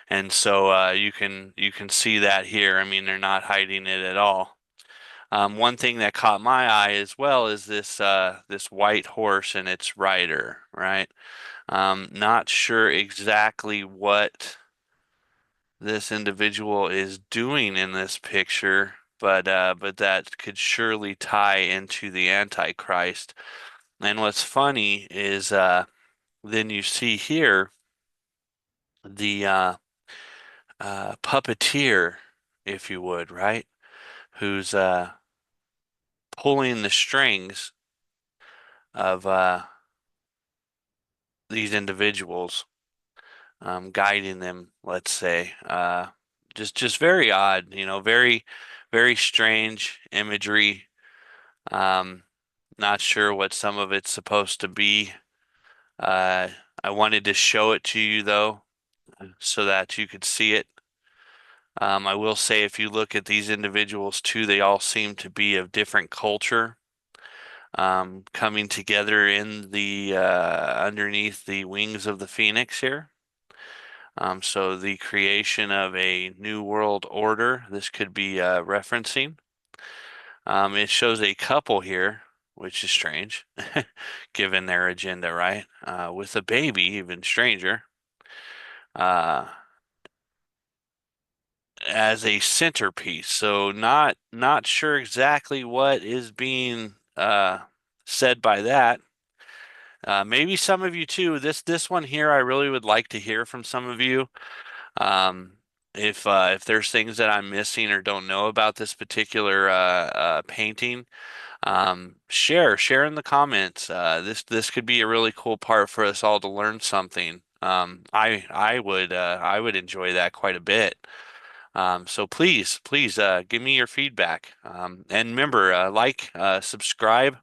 And so you can see that here. I mean, they're not hiding it at all. One thing that caught my eye as well is this white horse and its rider, right? Not sure exactly what this individual is doing in this picture, but that could surely tie into the Antichrist. And what's funny is then you see here the puppeteer, if you would, right? Who's pulling the strings of these individuals, guiding them, let's say. Just very odd, very, very strange imagery. Not sure what some of it's supposed to be. I wanted to show it to you though, so that you could see it. I will say if you look at these individuals too, they all seem to be of different culture, coming together in the underneath the wings of the phoenix here. So the creation of a new world order, this could be referencing. It shows a couple here, which is strange, given their agenda, right? With a baby, even stranger. As a centerpiece. So not sure exactly what is being said by that. Maybe some of you too. This one here, I really would like to hear from some of you. If there's things that I'm missing or don't know about this particular painting, share in the comments. This could be a really cool part for us all to learn something. I would enjoy that quite a bit. So please give me your feedback. And remember, subscribe.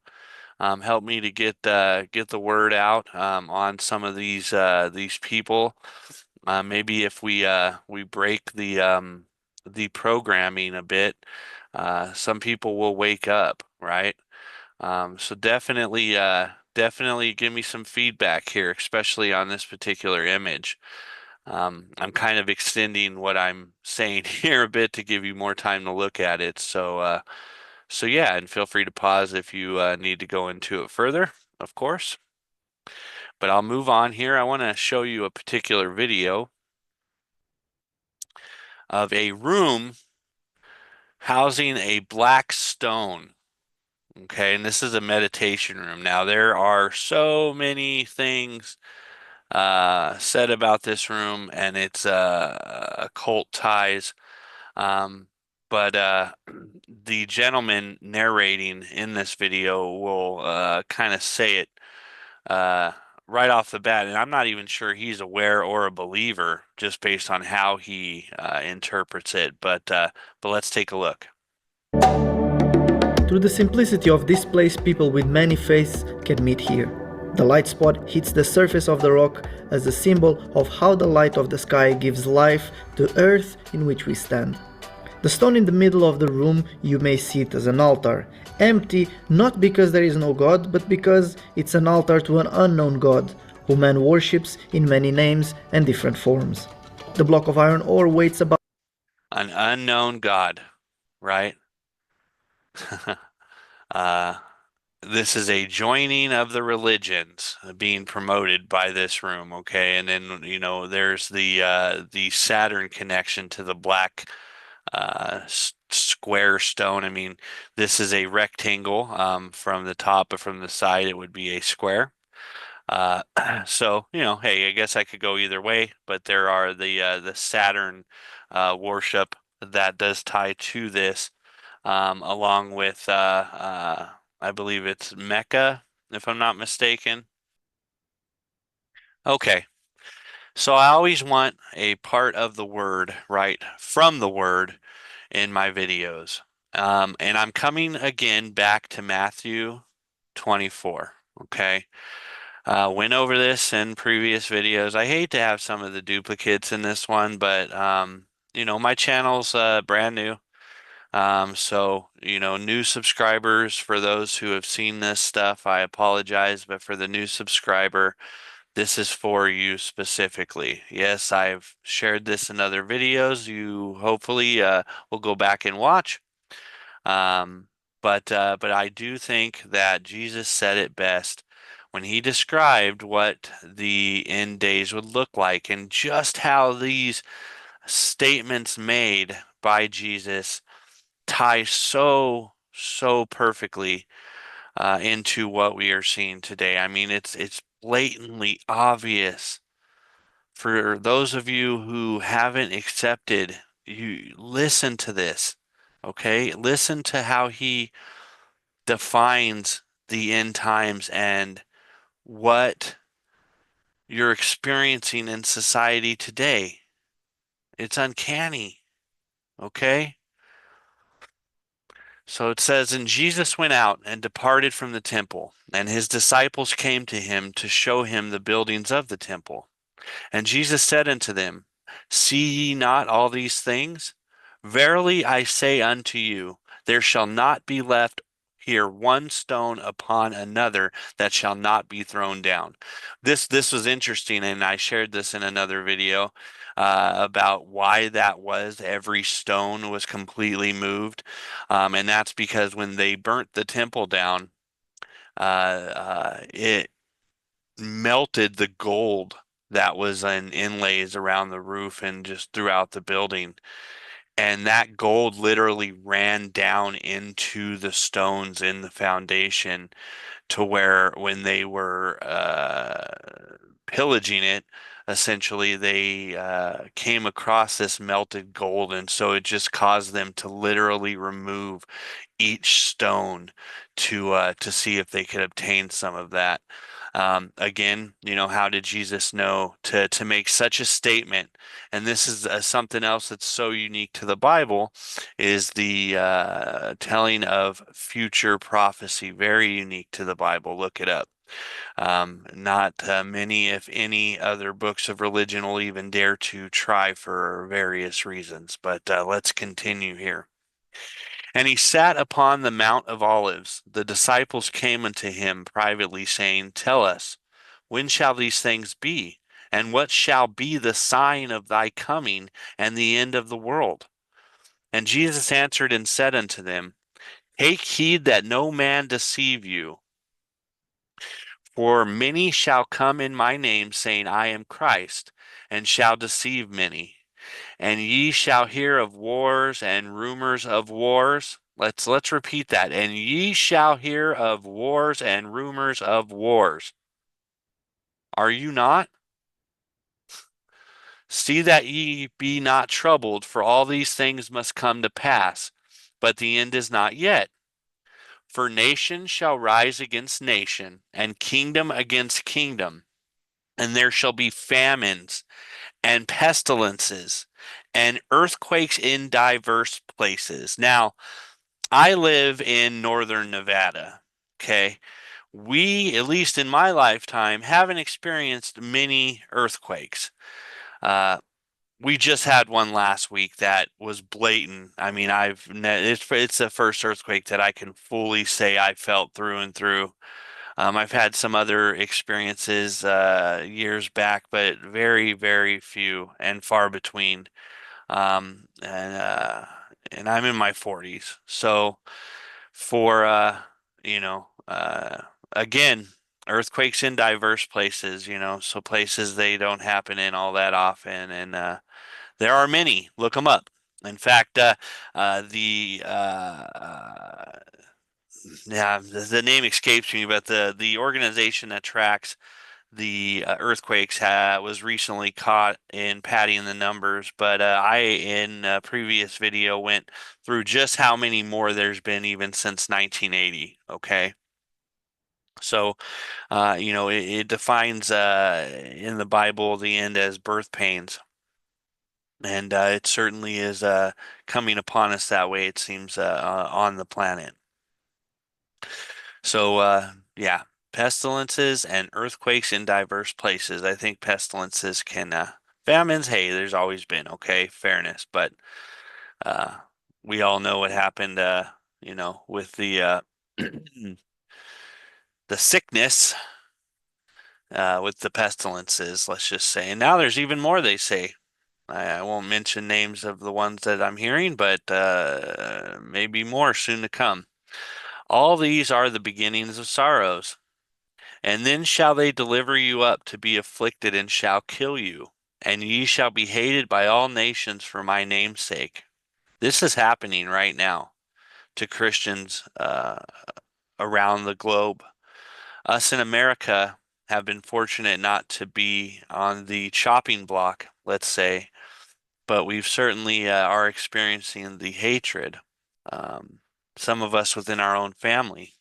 Help me to get the word out on some of these people. Maybe if we break the programming a bit, some people will wake up, right? So definitely give me some feedback here, especially on this particular image. I'm kind of extending what I'm saying here a bit to give you more time to look at it. So yeah, and feel free to pause if you need to go into it further, of course. But I'll move on here. I want to show you a particular video of a room housing a black stone. Okay, and this is a meditation room. Now, there are so many things said about this room and its occult ties. But the gentleman narrating in this video will kind of say it right off the bat, and I'm not even sure he's aware or a believer just based on how he interprets it. But let's take a look. Through the simplicity of this place, people with many faiths can meet here. The light spot hits the surface of the rock as a symbol of how the light of the sky gives life to earth in which we stand. The stone in the middle of the room, you may see it as an altar, empty not because there is no God, but because it's an altar to an unknown God, who man worships in many names and different forms. The block of iron ore weighs about An unknown God, right? This is a joining of the religions being promoted by this room, okay? And then there's the Saturn connection to the black square stone. I mean, this is a rectangle from the top, but from the side it would be a square. So, hey, I guess I could go either way, but there are the Saturn worship that does tie to this, along with I believe it's Mecca, if I'm not mistaken. Okay, so I always want a part of the word, right, from the word in my videos. And I'm coming again back to Matthew 24. Okay. Went over this in previous videos. I hate to have some of the duplicates in this one, but my channel's brand new. So, new subscribers, for those who have seen this stuff, I apologize, but for the new subscriber, this is for you specifically. Yes, I've shared this in other videos. You hopefully will go back and watch. But I do think that Jesus said it best when he described what the end days would look like, and just how these statements made by Jesus tie so perfectly into what we are seeing today. I mean, it's blatantly obvious. For those of you who haven't accepted, you listen to this, okay? Listen to how he defines the end times and what you're experiencing in society today. It's uncanny, okay? So it says, and Jesus went out and departed from the temple, and his disciples came to him to show him the buildings of the temple. And Jesus said unto them, See ye not all these things? Verily I say unto you, there shall not be left here one stone upon another that shall not be thrown down. This was interesting, and I shared this in another video about why that was. Every stone was completely moved, and that's because when they burnt the temple down, it melted the gold that was in inlays around the roof and just throughout the building. And that gold literally ran down into the stones in the foundation, to where when they were pillaging it, essentially they came across this melted gold, and so it just caused them to literally remove each stone to see if they could obtain some of that. Again, how did Jesus know to make such a statement? And this is something else that's so unique to the Bible, is the telling of future prophecy. Very unique to the Bible. Look it up. Not many, if any, other books of religion will even dare to try, for various reasons. But let's continue here. And he sat upon the Mount of Olives. The disciples came unto him privately, saying, Tell us, when shall these things be? And what shall be the sign of thy coming and the end of the world? And Jesus answered and said unto them, Take heed that no man deceive you. For many shall come in my name, saying, I am Christ, and shall deceive many. And ye shall hear of wars and rumors of wars. Let's repeat that. And ye shall hear of wars and rumors of wars. Are you not? See that ye be not troubled, for all these things must come to pass, but the end is not yet. For nation shall rise against nation, and kingdom against kingdom, and there shall be famines and pestilences and earthquakes in diverse places. Now, I live in northern Nevada, okay? We, at least in my lifetime, haven't experienced many earthquakes. We just had one last week that was blatant. I mean, it's the first earthquake that I can fully say I felt through and through. I've had some other experiences years back, but very, very few and far between. And I'm in my 40s. So for you know, again, earthquakes in diverse places, so places they don't happen in all that often, and there are many. Look them up. In fact, the name escapes me, but the organization that tracks the earthquakes was recently caught in padding the numbers. But I, in a previous video, went through just how many more there's been even since 1980. Okay. So, it defines in the Bible the end as birth pains. And it certainly is coming upon us that way, it seems, on the planet. So, yeah, pestilences and earthquakes in diverse places. I think pestilences famines, hey, there's always been, okay, fairness, but uh, we all know what happened, with the the sickness, with the pestilences, let's just say. And now there's even more, they say. I won't mention names of the ones that I'm hearing, but maybe more soon to come. All these are the beginnings of sorrows. And then shall they deliver you up to be afflicted, and shall kill you, and ye shall be hated by all nations for my name's sake. This is happening right now to Christians around the globe. Us in America have been fortunate not to be on the chopping block, let's say, but we've certainly are experiencing the hatred. Some of us within our own family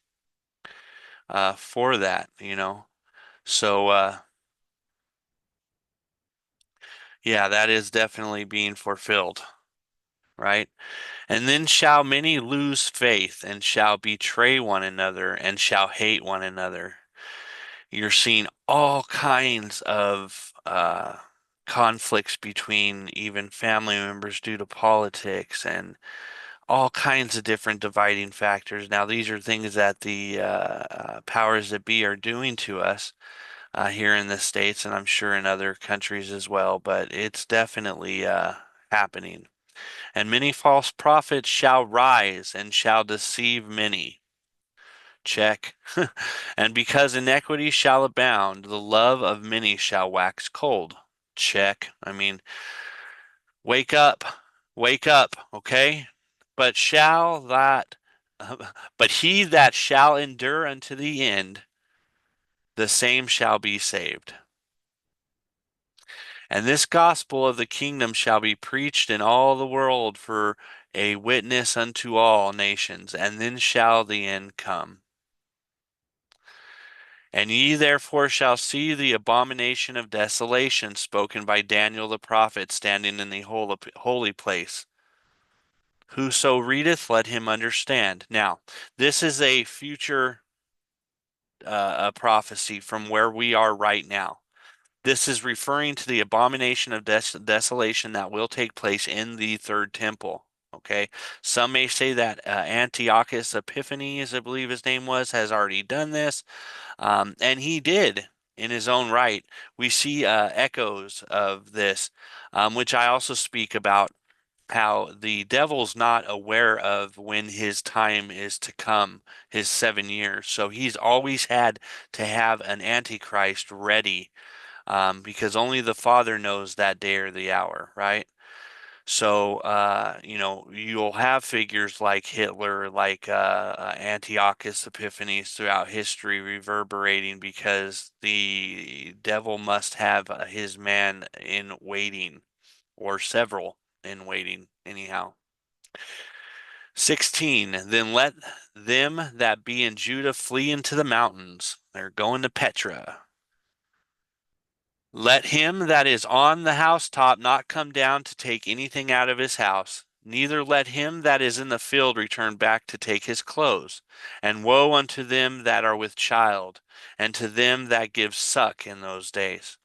for that, So, yeah, that is definitely being fulfilled, right? And then shall many lose faith, and shall betray one another, and shall hate one another. You're seeing all kinds of conflicts between even family members due to politics, and all kinds of different dividing factors. Now, these are things that the powers that be are doing to us here in the States, and I'm sure in other countries as well, but it's definitely happening. And many false prophets shall rise and shall deceive many. Check. And because iniquity shall abound, the love of many shall wax cold. Check. I mean, wake up, okay? But shall that, but he that shall endure unto the end, the same shall be saved. And this gospel of the kingdom shall be preached in all the world for a witness unto all nations, and then shall the end come. And ye therefore shall see the abomination of desolation spoken by Daniel the prophet standing in the holy place. Whoso readeth, let him understand. Now, this is a future a prophecy from where we are right now. This is referring to the abomination of desolation that will take place in the third temple. Okay, some may say that Antiochus Epiphanes, I believe his name was, has already done this, and he did in his own right. We see echoes of this, which I also speak about how the devil's not aware of when his time is to come, his 7 years. So he's always had to have an antichrist ready, because only the Father knows that day or the hour, right? So, you'll have figures like Hitler, like Antiochus Epiphanes throughout history reverberating because the devil must have his man in waiting, or several in waiting, anyhow. 16, then let them that be in Judah flee into the mountains. They're going to Petra. Let him that is on the housetop not come down to take anything out of his house, neither let him that is in the field return back to take his clothes. And woe unto them that are with child, and to them that give suck in those days.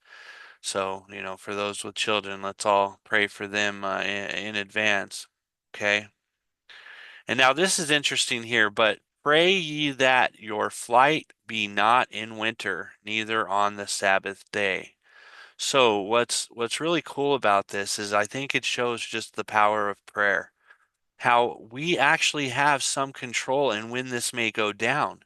So, for those with children, let's all pray for them in advance. Okay. And now this is interesting here, but pray ye that your flight be not in winter, neither on the Sabbath day. So what's really cool about this is I think it shows just the power of prayer, how we actually have some control in when this may go down.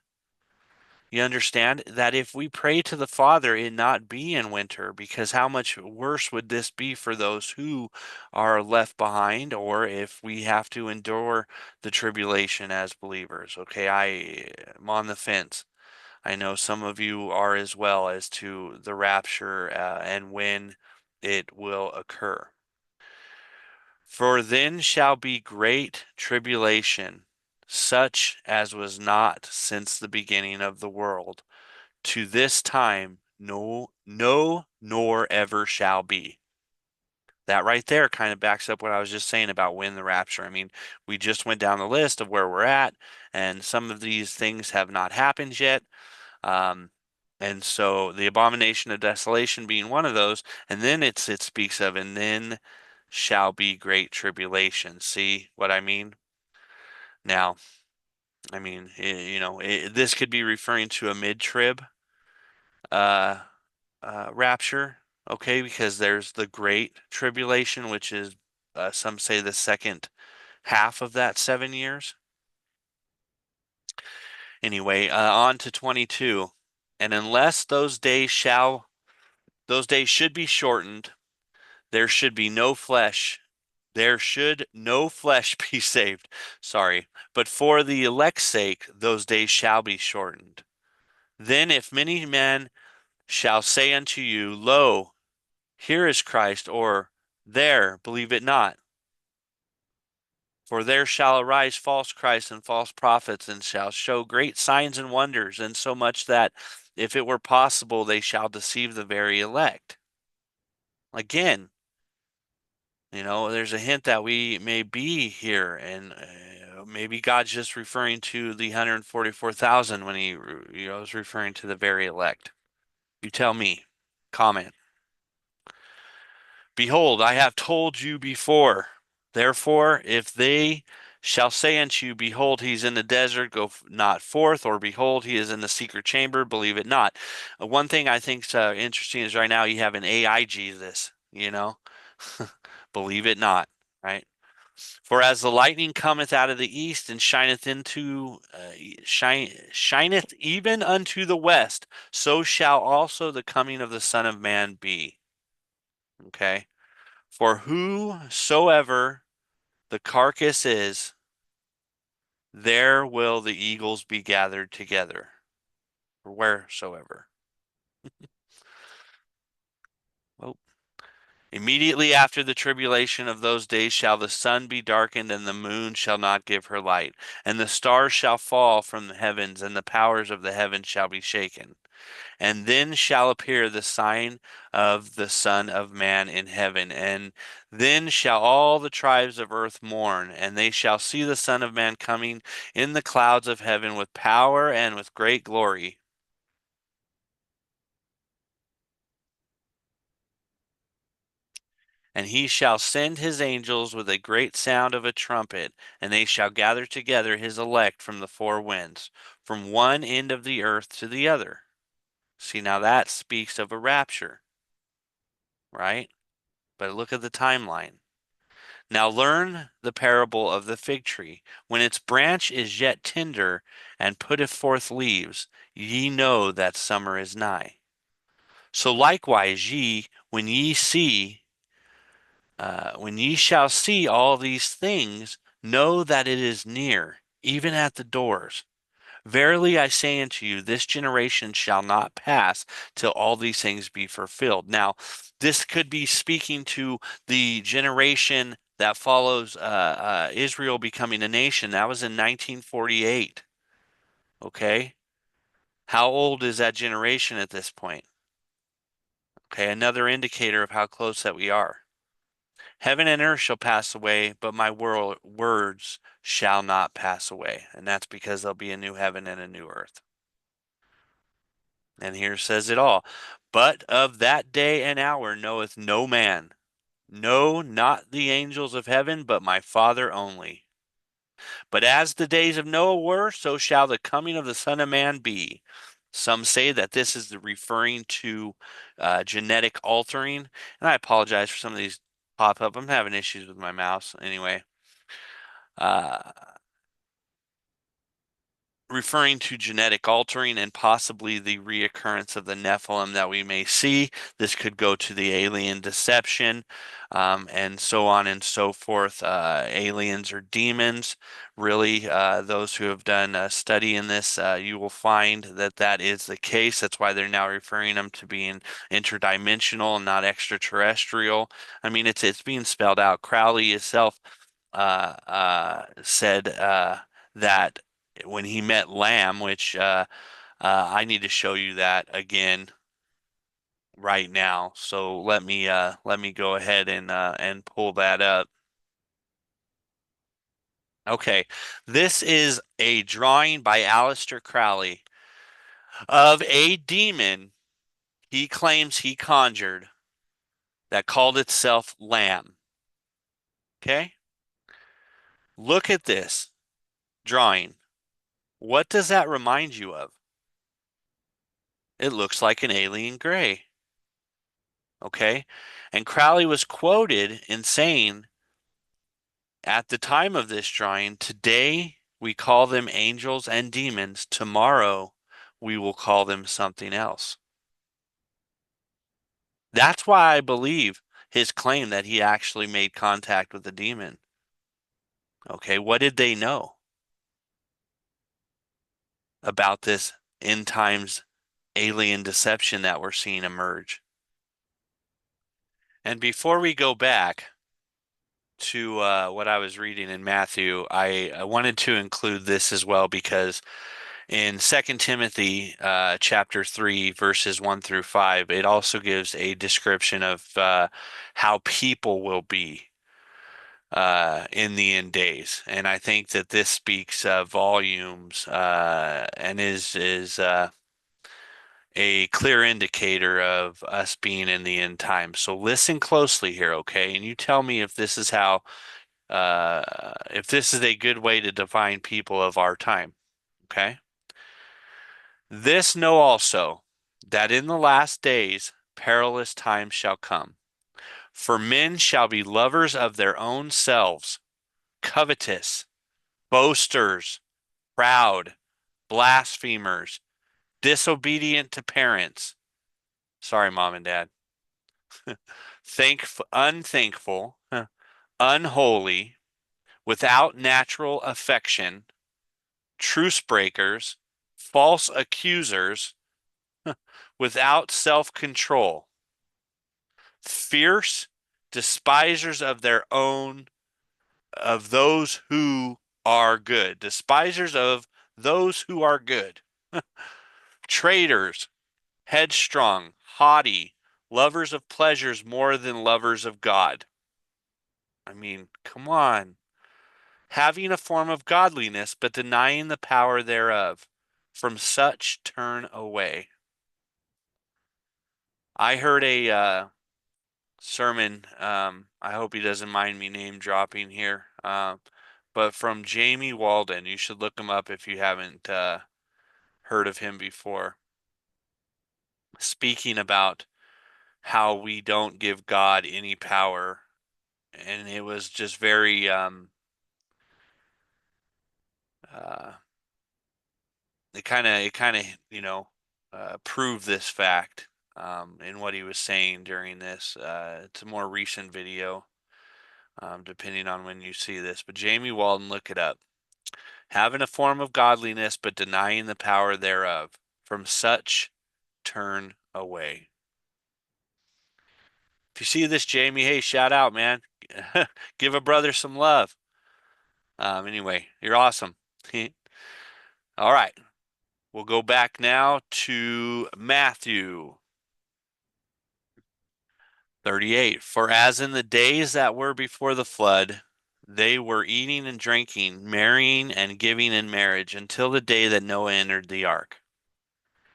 You understand that if we pray to the Father, it not be in winter, because how much worse would this be for those who are left behind, or if we have to endure the tribulation as believers? Okay, I am on the fence. I know some of you are as well as to the rapture and when it will occur. For then shall be great tribulation, such as was not since the beginning of the world to this time, no, nor ever shall be. That right there kind of backs up what I was just saying about when the rapture. I mean, we just went down the list of where we're at, and some of these things have not happened yet. And so the abomination of desolation being one of those, and then it speaks of, and then shall be great tribulation. See what I mean? Now, I mean, this could be referring to a mid-trib uh, rapture, okay, because there's the great tribulation, which is some say the second half of that 7 years. Anyway, on to 22. And unless those days should be shortened, there should no flesh be saved. Sorry. But for the elect's sake, those days shall be shortened. Then if many men shall say unto you, Lo, here is Christ, or there, believe it not. For there shall arise false Christs and false prophets, and shall show great signs and wonders, and so much that, if it were possible, they shall deceive the very elect. Again, there's a hint that we may be here, and maybe God's just referring to the 144,000 when he was referring to the very elect. You tell me. Comment. Behold, I have told you before. Therefore, if they shall say unto you, Behold, he's in the desert, go not forth, or Behold, he is in the secret chamber, believe it not. One thing I think is interesting is right now you have an AI Jesus, believe it not, right? For as the lightning cometh out of the east and shineth even unto the west, so shall also the coming of the Son of Man be. Okay? For whosoever the carcass is, there will the eagles be gathered together. Or wheresoever. Oh. Immediately after the tribulation of those days shall the sun be darkened, and the moon shall not give her light, and the stars shall fall from the heavens, and the powers of the heavens shall be shaken. And then shall appear the sign of the Son of Man in heaven. And then shall all the tribes of earth mourn, and they shall see the Son of Man coming in the clouds of heaven with power and with great glory. And he shall send his angels with a great sound of a trumpet, and they shall gather together his elect from the four winds, from one end of the earth to the other. See, now that speaks of a rapture, right? But look at the timeline. Now learn the parable of the fig tree. When its branch is yet tender and putteth forth leaves, ye know that summer is nigh. So likewise ye, when ye shall see all these things, know that it is near, even at the doors. Verily I say unto you, this generation shall not pass till all these things be fulfilled. Now, this could be speaking to the generation that follows Israel becoming a nation. That was in 1948. Okay? How old is that generation at this point? Okay, another indicator of how close that we are. Heaven and earth shall pass away, but my words shall not pass away. And that's because there'll be a new heaven and a new earth. And here says it all. But of that day and hour knoweth no man, no, not the angels of heaven, but my Father only. But as the days of Noah were, so shall the coming of the Son of Man be. Some say that this is referring to genetic altering. And I apologize for some of these pop up. I'm having issues with my mouse anyway. referring to genetic altering and possibly the reoccurrence of the Nephilim that we may see. This could go to the alien deception, and so on and so forth. Aliens or demons. Really, those who have done a study in this, you will find that that is the case. That's why they're now referring them to being interdimensional and not extraterrestrial. I mean, it's being spelled out. Crowley himself said that when he met Lamb, which I need to show you that again right now. So let me go ahead and pull that up. Okay, this is a drawing by Aleister Crowley of a demon he claims he conjured that called itself Lamb. Okay? Look at this drawing. What does that remind you of? It looks like an alien gray. Okay? And Crowley was quoted in saying, at the time of this drawing, today we call them angels and demons. Tomorrow we will call them something else. That's why I believe his claim that he actually made contact with the demon. Okay, what did they know about this end times alien deception that we're seeing emerge? And before we go back to what I was reading in Matthew, I wanted to include this as well, because in 2 Timothy chapter 3, verses 1 through 5, it also gives a description of how people will be in the end days. And I think that this speaks volumes and is a clear indicator of us being in the end time. So listen closely here, okay? And you tell me if this is how, if this is a good way to define people of our time, okay? This know also, that in the last days perilous times shall come. For men shall be lovers of their own selves, covetous, boasters, proud, blasphemers, disobedient to parents. Sorry, mom and dad. Unthankful, unholy, without natural affection, truce breakers, false accusers, without self-control, fierce, despisers of their own, of those who are good, despisers of those who are good, traitors, headstrong, haughty, lovers of pleasures more than lovers of God. I mean, come on. Having a form of godliness, but denying the power thereof. From such turn away. I heard a sermon, I hope he doesn't mind me name dropping here, but from Jamie Walden. You should look him up if you haven't heard of him before. Speaking about how we don't give God any power. And it was just very it kind of proved this fact in what he was saying during this. It's a more recent video, depending on when you see this. But Jamie Walden, look it up. Having a form of godliness, but denying the power thereof. From such turn away. If you see this, Jamie, hey, shout out, man. Give a brother some love. Anyway, you're awesome. All right. We'll go back now to Matthew 38. For as in the days that were before the flood, they were eating and drinking, marrying and giving in marriage, until the day that Noah entered the ark,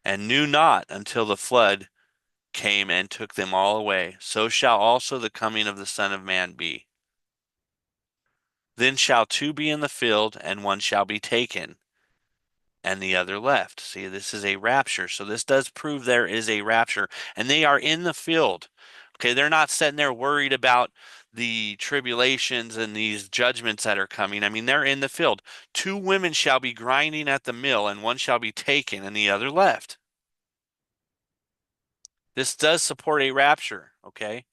and knew not until the flood came and took them all away. So shall also the coming of the Son of Man be. Then shall two be in the field, and one shall be taken, and the other left. See, this is a rapture. So this does prove there is a rapture, and they are in the field. Okay, they're not sitting there worried about the tribulations and these judgments that are coming. I mean, they're in the field. 2 women shall be grinding at the mill, and one shall be taken and the other left. This does support a rapture, okay?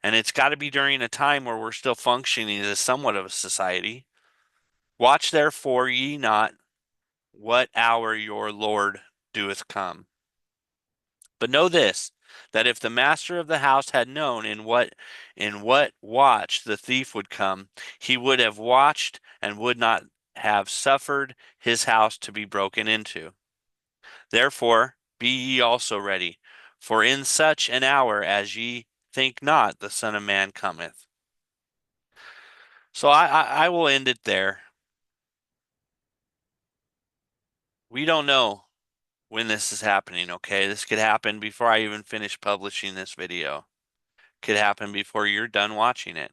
And it's got to be during a time where we're still functioning as somewhat of a society. Watch therefore ye not what hour your Lord doeth come. But know this, that if the master of the house had known in what watch the thief would come, he would have watched and would not have suffered his house to be broken into. Therefore be ye also ready, for in such an hour as ye think not, the Son of Man cometh. So I will end it there. We don't know when this is happening, okay? This could happen before I even finish publishing this video. Could happen before you're done watching it.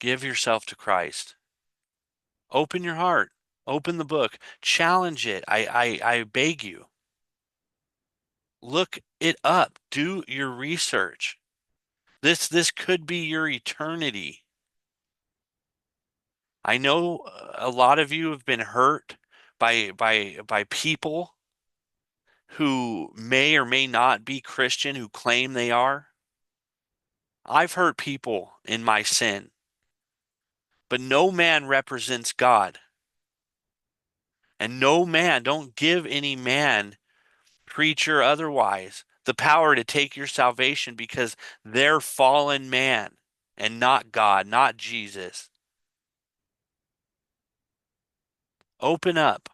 Give yourself to Christ. Open your heart. Open the book. Challenge it. I beg you. Look it up. Do your research. This could be your eternity. I know a lot of you have been hurt by people who may or may not be Christian, who claim they are. I've hurt people in my sin, but no man represents God. And no man, don't give any man, preacher, otherwise, the power to take your salvation, because they're fallen man and not God, not Jesus. Open up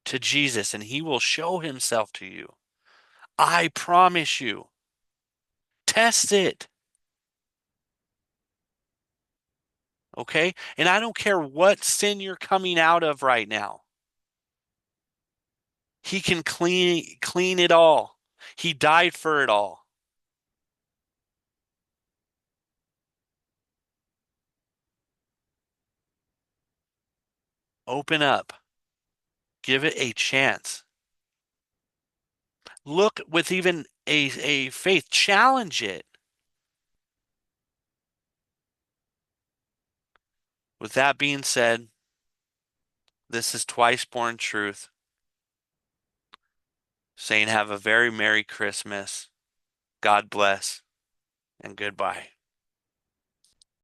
to Jesus and he will show himself to you. I promise you. Test it. Okay? And I don't care what sin you're coming out of right now. He can clean it all. He died for it all. Open up. Give it a chance. Look with even a faith. Challenge it. With that being said, this is Twice Born Truth saying have a very Merry Christmas. God bless and goodbye.